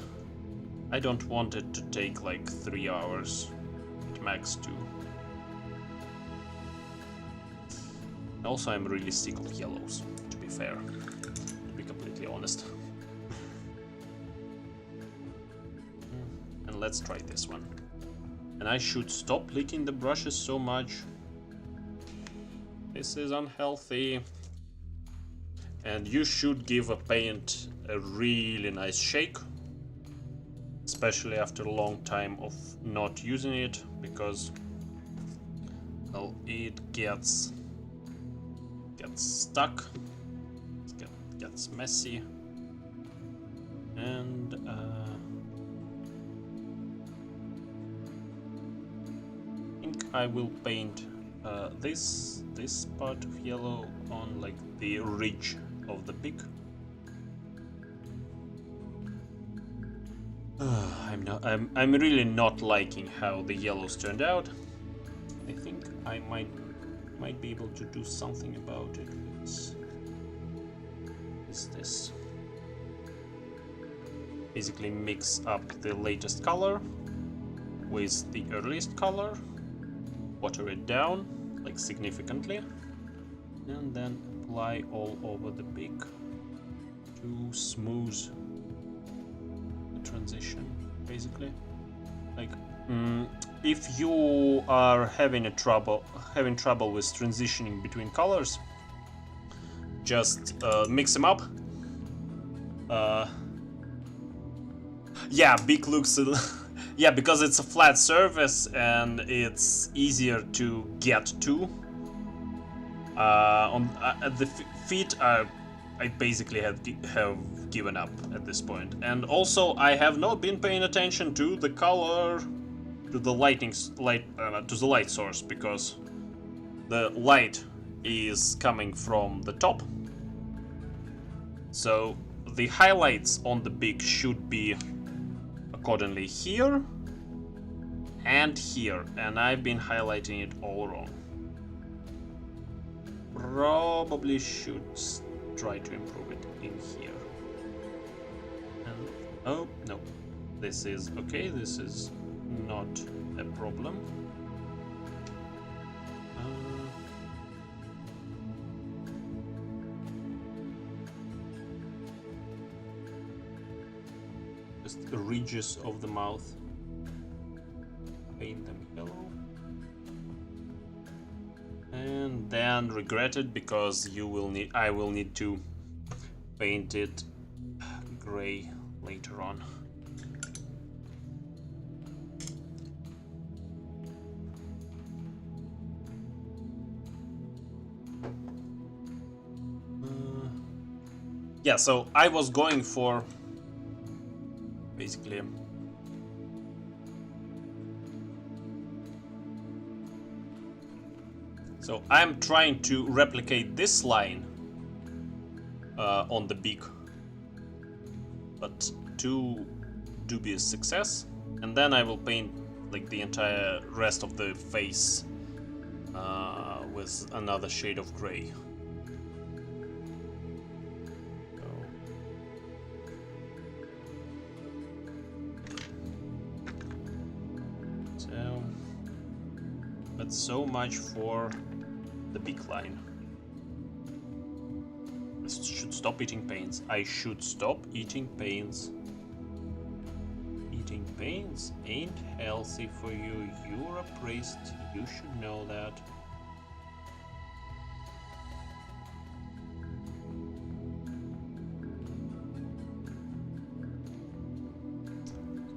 I don't want it to take like 3 hours at max 2. Also, I'm really sick of yellows, to be fair. Honest. And let's try this one. And I should stop licking the brushes so much. This is unhealthy. And you should give a paint a really nice shake, especially after a long time of not using it, because, well, it gets stuck. Gets messy, and I think I will paint this part of yellow on like the ridge of the beak. I'm really not liking how the yellows turned out. I think I might be able to do something about it. This basically mix up the latest color with the earliest color, water it down like significantly, and then apply all over the beak to smooth the transition, basically. Like if you are having trouble with transitioning between colors, just mix them up. Yeah, Beak looks yeah, because it's a flat surface and it's easier to get to. At the feet, I basically have given up at this point. And also, I have not been paying attention to the color, to the to the light source, because the light is coming from the top. So the highlights on the beak should be accordingly here and here, and I've been highlighting it all wrong. Probably should try to improve it in here. And oh no, this is okay, this is not a problem. Just the ridges of the mouth, paint them yellow, and then regret it, because I will need to paint it gray later on. Yeah, so I was going for basically so I'm trying to replicate this line on the Beak, but to dubious success, and then I will paint like the entire rest of the face with another shade of gray. So but so much for the Beak line. I should stop eating paints. I should stop eating paints. Eating paints ain't healthy for you. You're a priest. You should know that.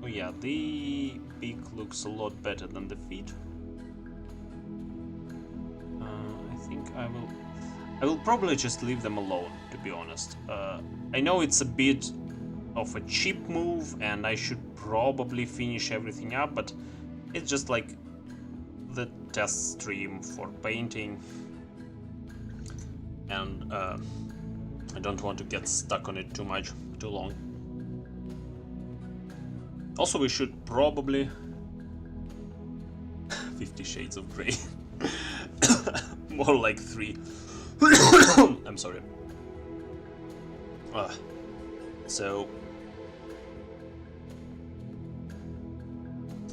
Oh yeah, the beak looks a lot better than the feet. I think I will probably just leave them alone, to be honest. I know it's a bit of a cheap move and I should probably finish everything up, but it's just like the test stream for painting, and I don't want to get stuck on it too long. Also, we should probably 50 Shades of Grey. More like 3. I'm sorry. So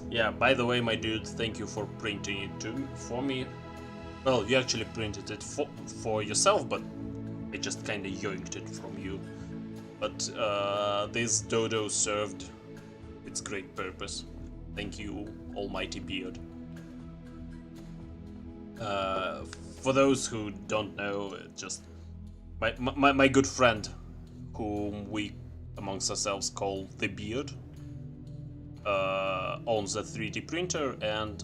yeah, by the way, my dude, thank you for printing it for me. Well, you actually printed it for yourself, but I just kinda yoinked it from you. But this dodo served its great purpose. Thank you, almighty beard. For those who don't know, just my good friend, whom we amongst ourselves call the Beard, owns a 3D printer, and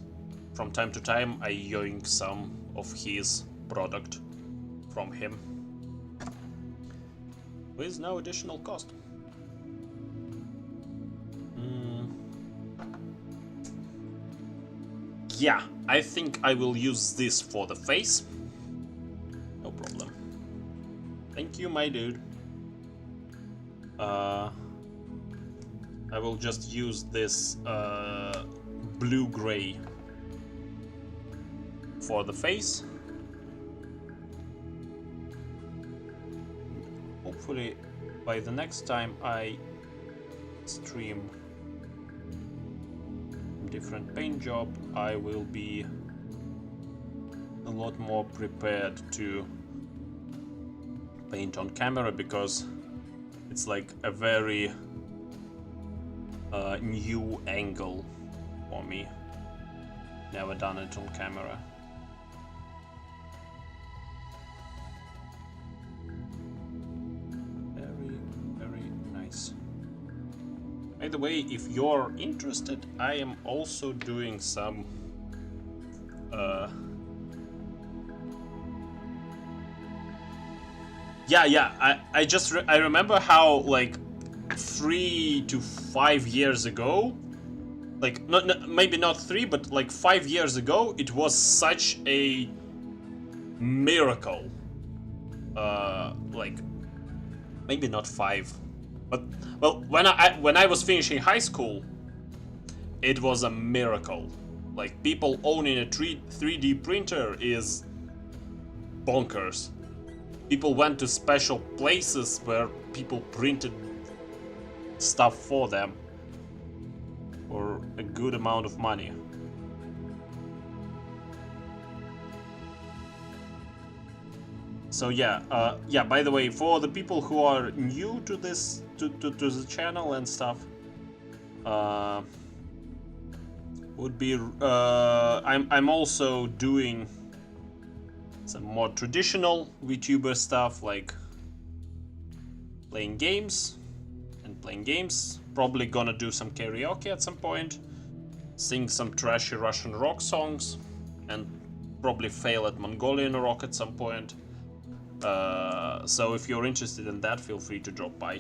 from time to time I yoink some of his product from him with no additional cost. Yeah, I think I will use this for the face. No problem. Thank you, my dude. I will just use this blue-gray for the face. Hopefully, by the next time I stream different paint job, I will be a lot more prepared to paint on camera, because it's like a very new angle for me. Never done it on camera. Very, very nice. By the way, if you're interested, I am also doing some I remember how like 3 to 5 years ago, like maybe not 3, but like 5 years ago, it was such a miracle. Like maybe not 5, but well, when I was finishing high school, it was a miracle. Like, people owning a 3D printer is bonkers. People went to special places where people printed stuff for them for a good amount of money. So yeah, by the way, for the people who are new to this, to the channel and stuff, would be I'm also doing some more traditional VTuber stuff, like playing games, probably gonna do some karaoke at some point, sing some trashy Russian rock songs, and probably fail at Mongolian rock at some point. So if you're interested in that, feel free to drop by.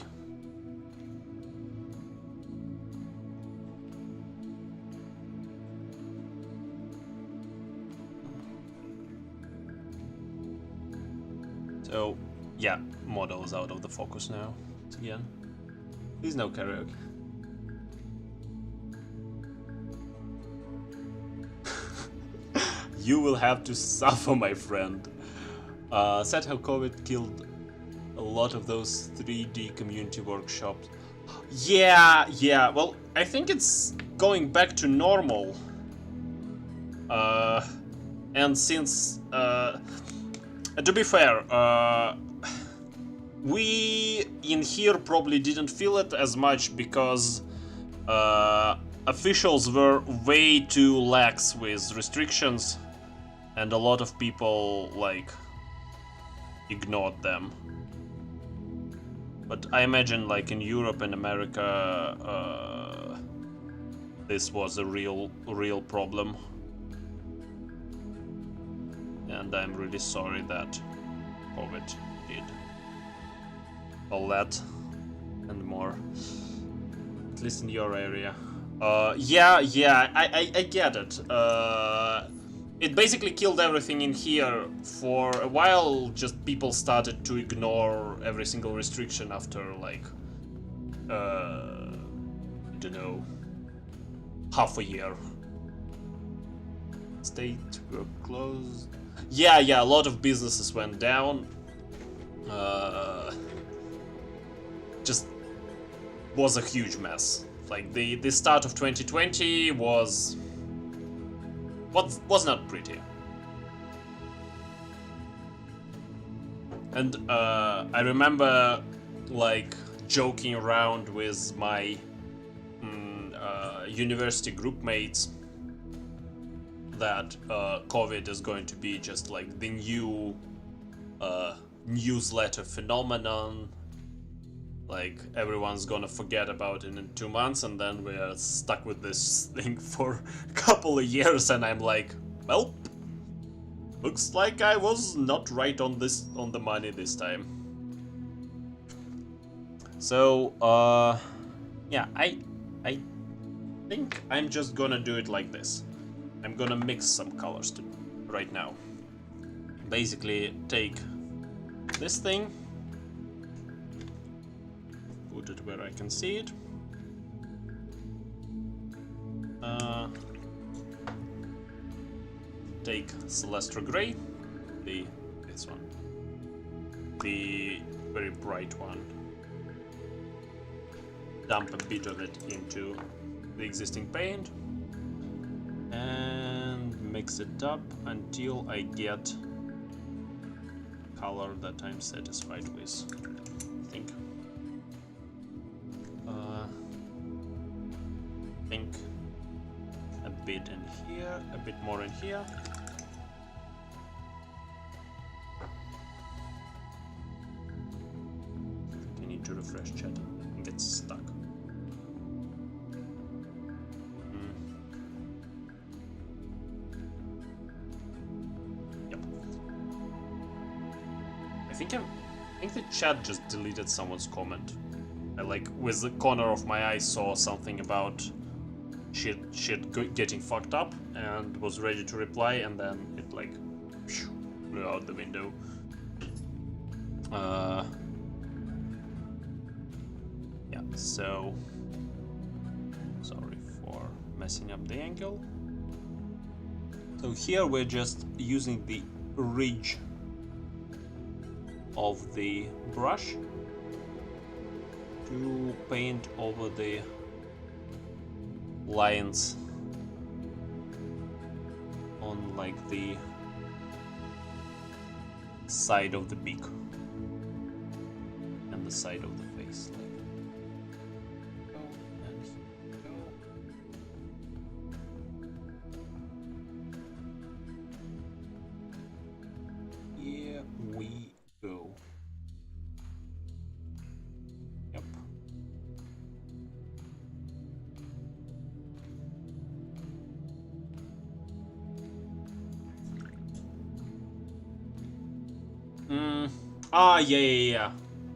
So, yeah, model is out of the focus now. Again, please no karaoke. You will have to suffer, my friend. Said how COVID killed a lot of those 3D community workshops. Yeah, well, I think it's going back to normal. And since, to be fair, we in here probably didn't feel it as much because officials were way too lax with restrictions, and a lot of people like ignored them. But I imagine like in Europe and America, this was a real problem. And I'm really sorry that COVID did all that and more. At least in your area. Yeah, I get it. It basically killed everything in here. For a while, just people started to ignore every single restriction after like, I don't know, half a year. State were closed. Yeah, a lot of businesses went down. Just was a huge mess. Like the start of 2020 was not pretty. And I remember like joking around with my university group mates that COVID is going to be just like the new newsletter phenomenon. Like everyone's gonna forget about it in 2 months, and then we're stuck with this thing for a couple of years. And I'm like, well, looks like I was not right on the money this time. So yeah, I think I'm just gonna do it like this. I'm gonna mix some colors right now. Basically, take this thing, put it where I can see it. Take Celestra Gray, this one, the very bright one. Dump a bit of it into the existing paint and mix it up until I get color that I'm satisfied with, I think. Think a bit in here, a bit more in here. I need to refresh chat and get stuck. Yep. I think the chat just deleted someone's comment. I like with the corner of my eye saw something about shit getting fucked up and was ready to reply, and then it like flew out the window. Yeah, so sorry for messing up the angle. So here we're just using the ridge of the brush to paint over the lines on like the side of the beak and the side of the face. Here we go. Yep. Ah, yeah.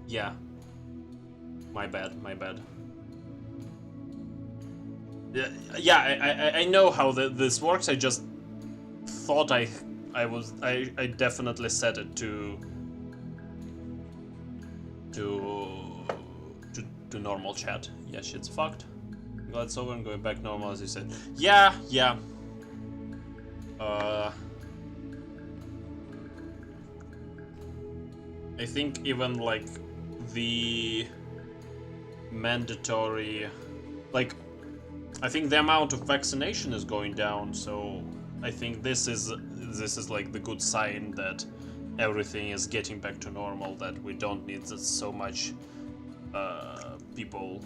Yeah. My bad. Yeah, I know how this works. I just thought I definitely set it to normal chat. Yeah, shit's fucked. Glad it's over and going back normal, as you said. Yeah. I think even like the mandatory, like, I think the amount of vaccination is going down, so I think this is like the good sign that everything is getting back to normal, that we don't need so much people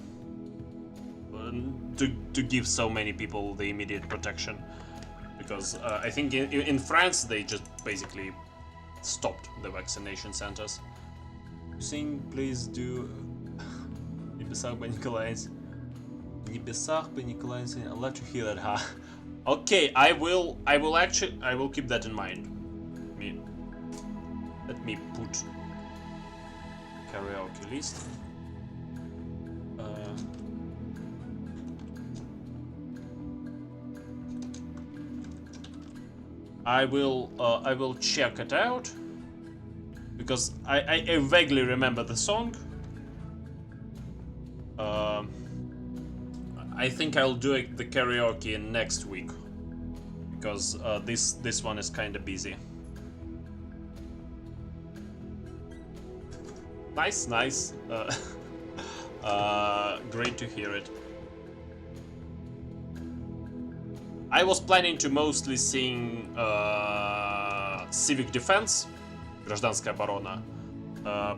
to give so many people the immediate protection, because I think in France they just basically stopped the vaccination centers. Sing, please do. Небесах бы Николаевич. Небесах бы Николаевич. I'd love to hear that, huh? Okay, I will keep that in mind. Let me put karaoke list. I will check it out, because I vaguely remember the song. I think I'll do the karaoke next week, because this one is kind of busy. Nice. Great to hear it. I was planning to mostly sing Civic Defense, Гражданская оборона,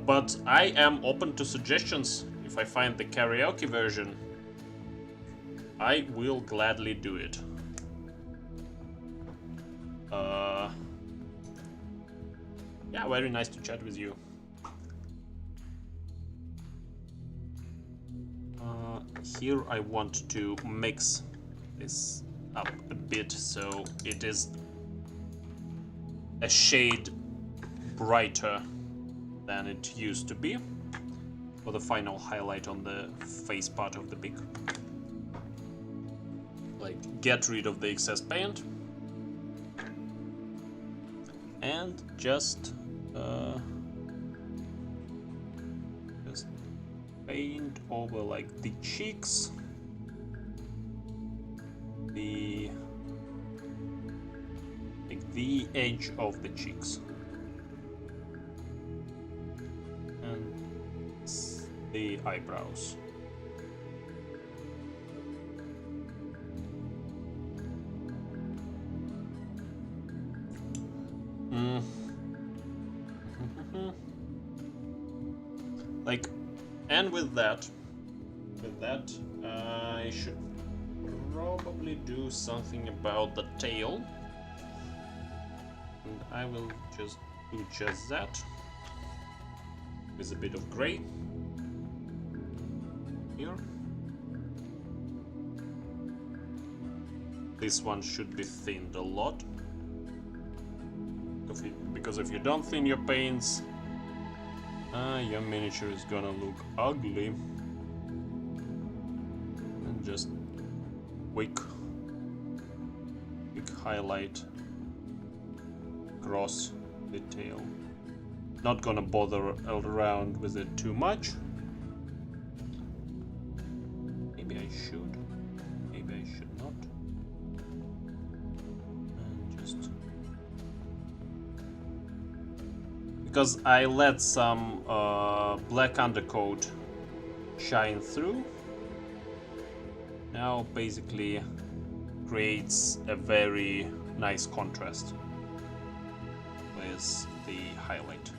but I am open to suggestions. If I find the karaoke version, I will gladly do it. Yeah, very nice to chat with you. Here I want to mix this up a bit so it is a shade brighter than it used to be for the final highlight on the face part of the beak. Like, get rid of the excess paint and just paint over like the cheeks, the edge of the cheeks, and the eyebrows. Like, and with that, I should probably do something about the tail, and I will just do just that with a bit of gray here. This one should be thinned a lot, because if you don't thin your paints, your miniature is gonna look ugly. And just quick highlight across the tail. Not gonna bother around with it too much. Maybe I should, maybe I should not. And just because I let some black undercoat shine through, now basically creates a very nice contrast with the highlight.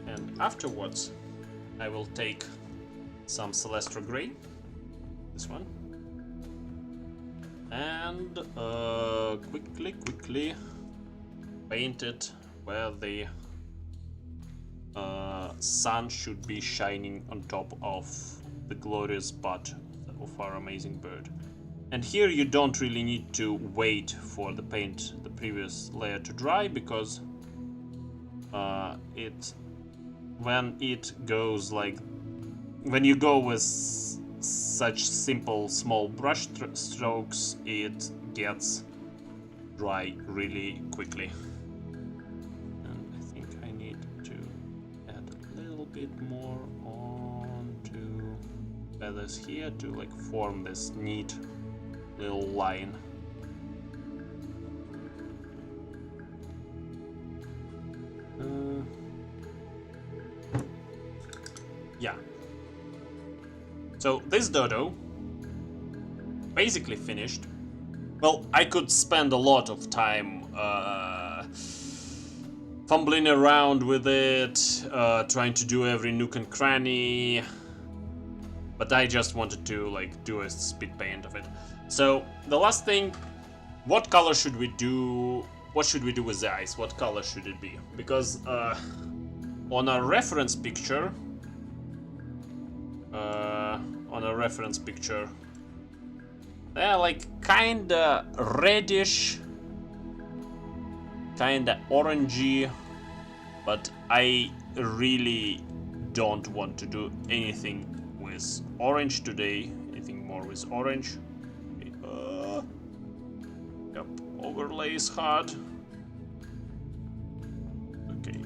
And afterwards I will take some Celestra Gray, this one, and quickly paint it where the sun should be shining on top of the glorious butt of our amazing bird. And here you don't really need to wait for the paint previous layer to dry, because when it goes like, when you go with such simple small brush strokes, it gets dry really quickly. And I think I need to add a little bit more onto feathers here to like form this neat little line. Yeah. So this dodo basically finished. Well, I could spend a lot of time fumbling around with it, trying to do every nook and cranny, but I just wanted to like do a speed paint of it. So the last thing, what color should we do? What should we do with the eyes? What color should it be? Because on a reference picture, they're like kinda reddish, kinda orangey, but I really don't want to do anything with orange today. Anything more with orange. Yep, overlay is hard. Okay.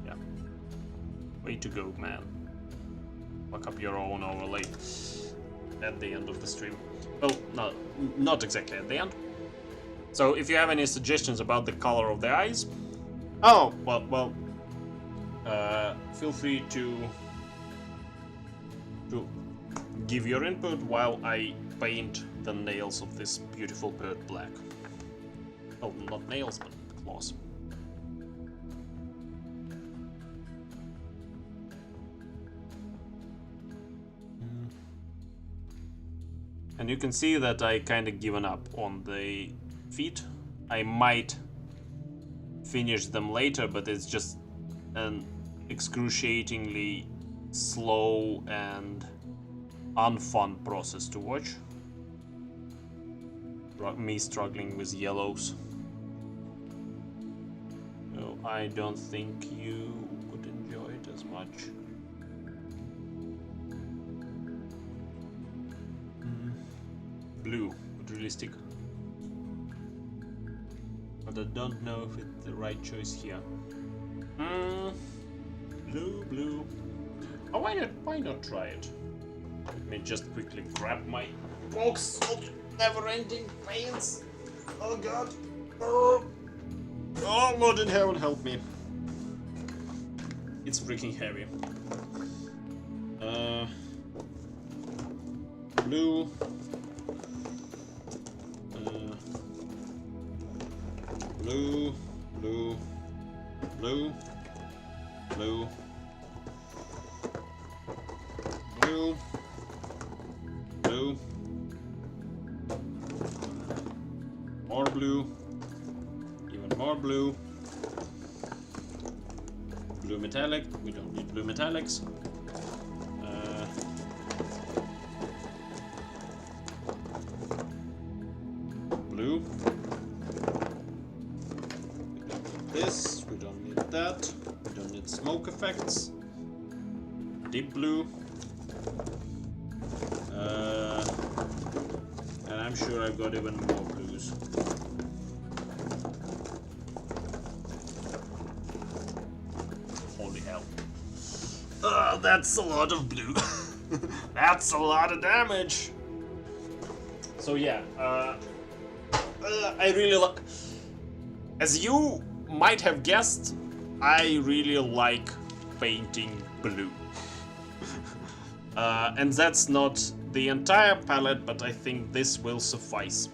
Yeah. Way to go, man. Fuck up your own overlay at the end of the stream. Well, no, not exactly at the end. So if you have any suggestions about the color of the eyes, feel free to give your input while I paint the nails of this beautiful bird black. Oh, not nails, but claws. And you can see that I kind of given up on the feet. I might finish them later, but it's just an excruciatingly slow and unfun process to watch. Me struggling with yellows. So I don't think you would enjoy it as much. Blue would really stick. But I don't know if it's the right choice here. Blue. Oh, why not try it? Let me just quickly grab my box of never-ending paints. Oh god. Oh, Lord in heaven, help me. It's freaking heavy. Blue. Blue. Blue. Blue. Blue. Blue. Blue. More blue. Even more blue. Blue metallic. We don't need blue metallics. Blue. This. We don't need that. We don't need smoke effects. Deep blue. And I'm sure I've got even more blues. Holy hell. That's a lot of blue. That's a lot of damage. So yeah, I really like... As you might have guessed, I really like painting blue. And that's not the entire palette, but I think this will suffice.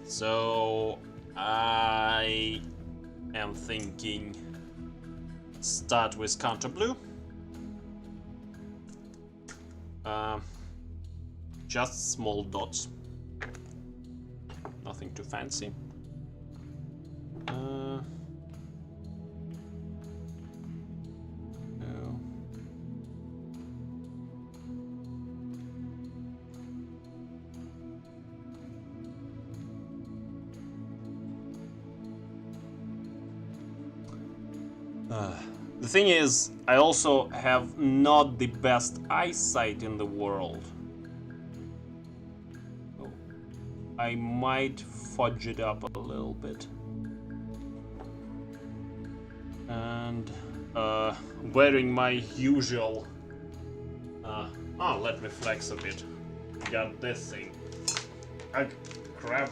So I am thinking start with counter blue. Just small dots. Nothing too fancy. No. The thing is, I also have not the best eyesight in the world. So I might fudge it up a little bit. And wearing my usual... let me flex a bit. Got this thing. Crap.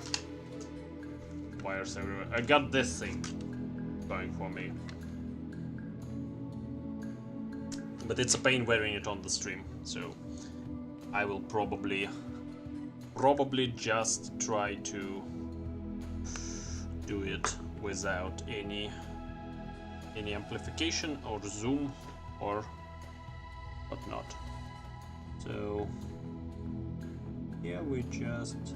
Wires everywhere. I got this thing going for me. But it's a pain wearing it on the stream, so I will probably just try to do it without any amplification or zoom or whatnot. So yeah, we just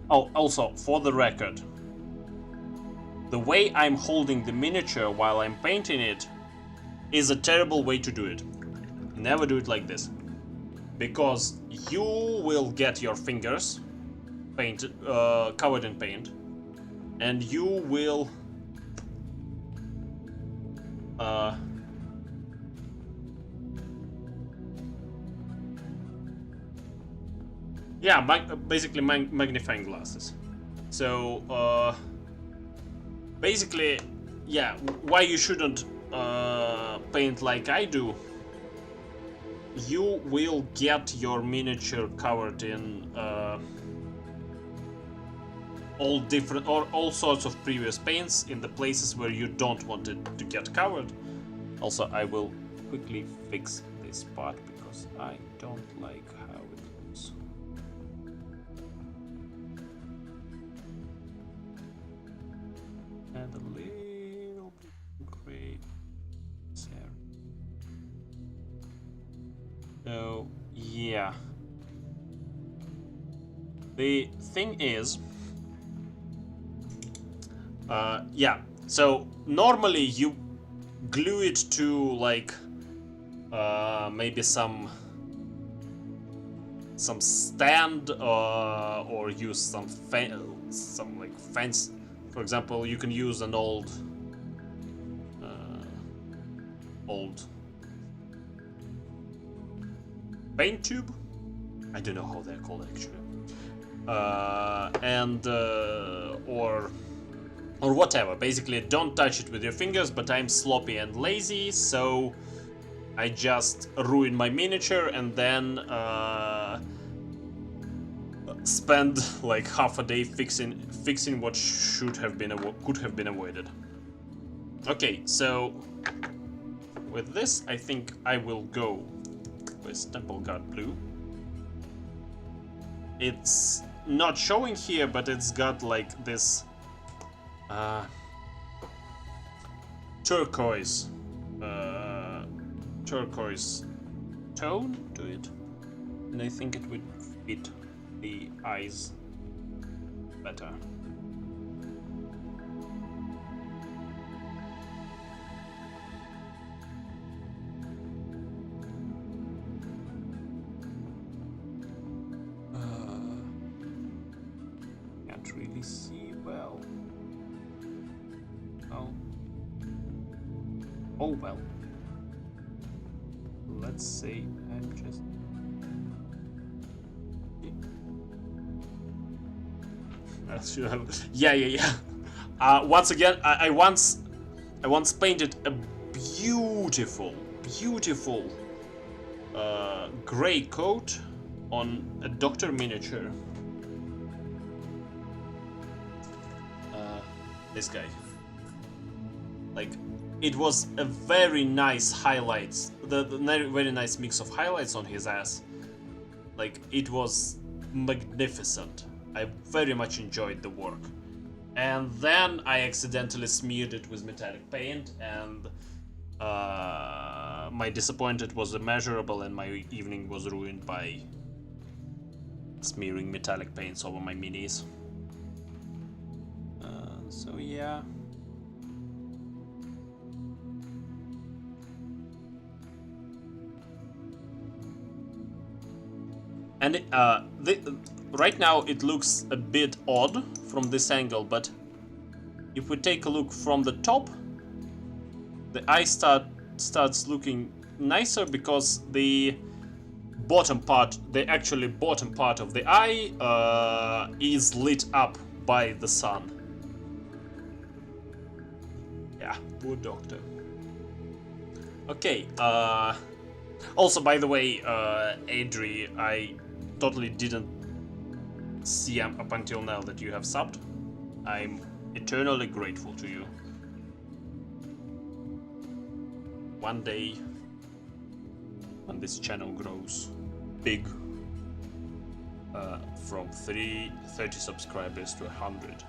also for the record, the way I'm holding the miniature while I'm painting it is a terrible way to do it. Never do it like this, because you will get your fingers painted, covered in paint, and you will basically magnifying glasses. So basically, yeah, why you shouldn't paint like I do. You will get your miniature covered in all sorts of previous paints in the places where you don't want it to get covered. Also, I will quickly fix this part because I don't like how it looks. And a little bit gray there. So yeah, the thing is, so normally you glue it to like maybe some stand or use some like fence. For example, you can use an old paint tube. I don't know how they're called actually. Or whatever. Basically, don't touch it with your fingers, but I'm sloppy and lazy, so I just ruin my miniature and then spend like half a day fixing what could have been avoided. Okay, so with this, I think I will go with Temple Guard Blue. It's not showing here, but it's got like this turquoise tone to it, and I think it would fit the eyes better. Can't really see well. Oh well. Let's say I'm just... I should have... Yeah. Once again, I once painted a beautiful gray coat on a doctor miniature. This guy. Like, it was a very nice highlights, the very nice mix of highlights on his ass. Like, it was magnificent. I very much enjoyed the work. And then I accidentally smeared it with metallic paint, and my disappointment was immeasurable, and my evening was ruined by smearing metallic paints over my minis. So yeah. And right now it looks a bit odd from this angle, but if we take a look from the top, the eye starts looking nicer because the bottom part, the actually bottom part of the eye is lit up by the sun. Yeah, poor doctor. Okay, also, by the way, Adri, I totally didn't see up until now that you have subbed. I'm eternally grateful to you. One day, when this channel grows big, from 30 subscribers to 100,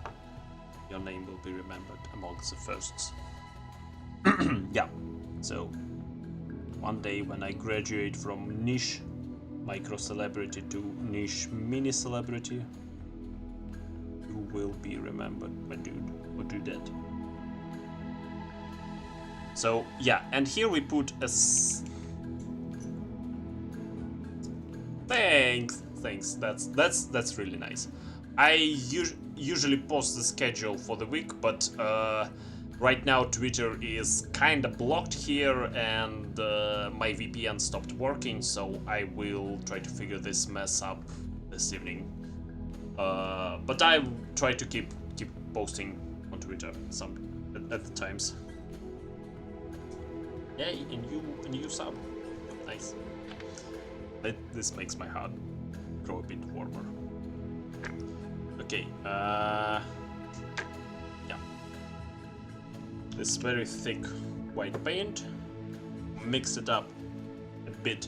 your name will be remembered amongst the firsts. Yeah, so one day when I graduate from niche micro celebrity to niche mini celebrity, you will be remembered, my dude, or dudette. So yeah, and here we put a thanks. That's really nice. I usually post the schedule for the week, but right now Twitter is kinda blocked here, and my VPN stopped working, so I will try to figure this mess up this evening. But I try to keep posting on Twitter at the times. Yay, a new sub. Nice. This makes my heart grow a bit warmer. Okay, yeah. This very thick white paint, mix it up a bit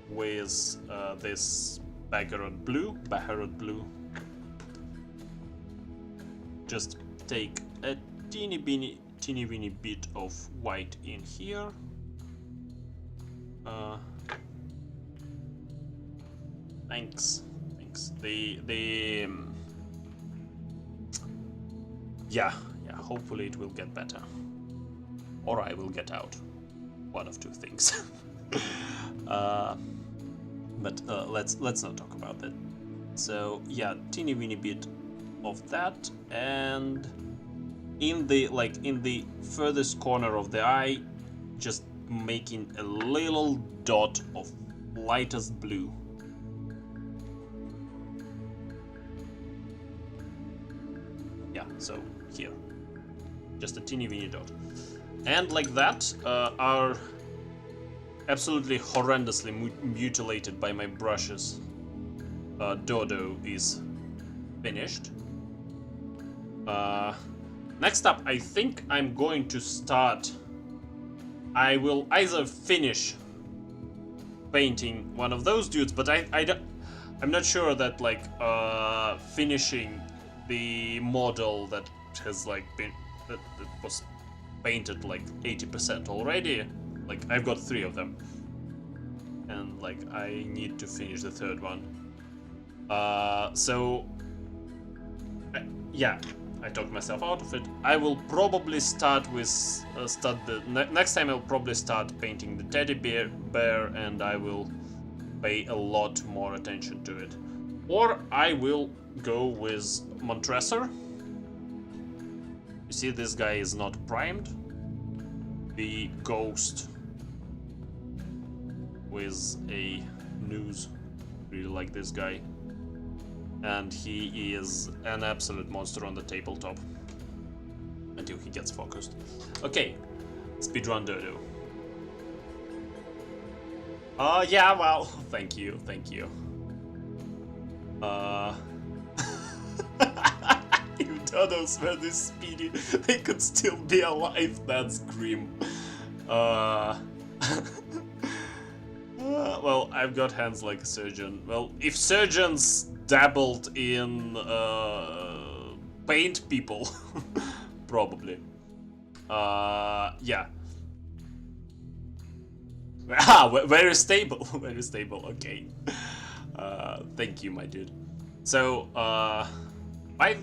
with this Baharot blue. Just take a teeny weeny bit of white in here. Thanks. Yeah, hopefully it will get better. Or I will get out. One of two things. But let's not talk about that. So yeah, teeny weeny bit of that, and in the furthest corner of the eye, just making a little dot of lightest blue. Yeah, so here, just a teeny weeny dot, and like that, are absolutely horrendously mutilated by my brushes. Dodo is finished. Next up, I think I'm going to start. I will either finish painting one of those dudes, but I'm not sure that like finishing the model that has like been that was painted like 80% already. Like I've got 3 of them, and like I need to finish the 3rd one. Yeah, I talked myself out of it. I will probably start with next time. I'll probably start painting the teddy bear, and I will pay a lot more attention to it. Or I will go with Montresor. You see, this guy is not primed. The ghost with a noose. Really like this guy. And he is an absolute monster on the tabletop. Until he gets focused. Okay, speedrun Dodo. Yeah, well, thank you. If Dodos were this speedy, they could still be alive. That's grim. Well, I've got hands like a surgeon. Well, if surgeons dabbled in paint people, probably. Yeah. Very stable. Very stable. Okay. Thank you, my dude. So, I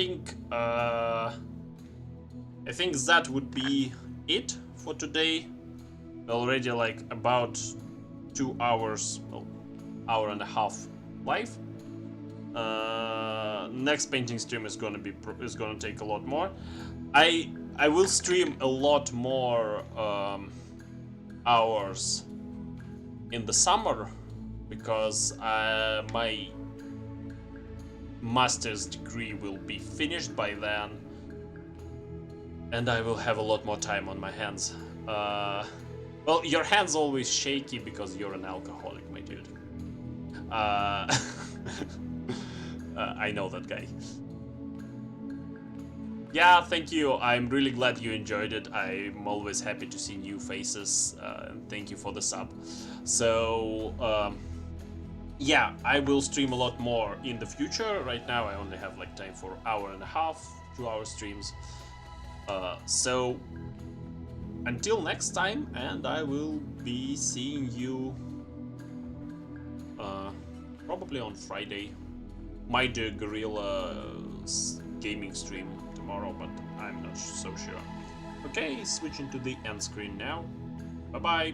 think that would be it for today. Already like about 2 hours, well, hour and a half live. Next painting stream is gonna take a lot more. I will stream a lot more hours in the summer because my master's degree will be finished by then, and I will have a lot more time on my hands. Well, your hands always shaky because you're an alcoholic, my dude. I know that guy. Yeah, thank you. I'm really glad you enjoyed it. I'm always happy to see new faces. And thank you for the sub. So, yeah, I will stream a lot more in the future. Right now, I only have like time for hour and a half, 2-hour streams. So, until next time, and I will be seeing you probably on Friday. Might do a guerrilla gaming stream tomorrow, but I'm not so sure. Okay, switching to the end screen now. Bye bye.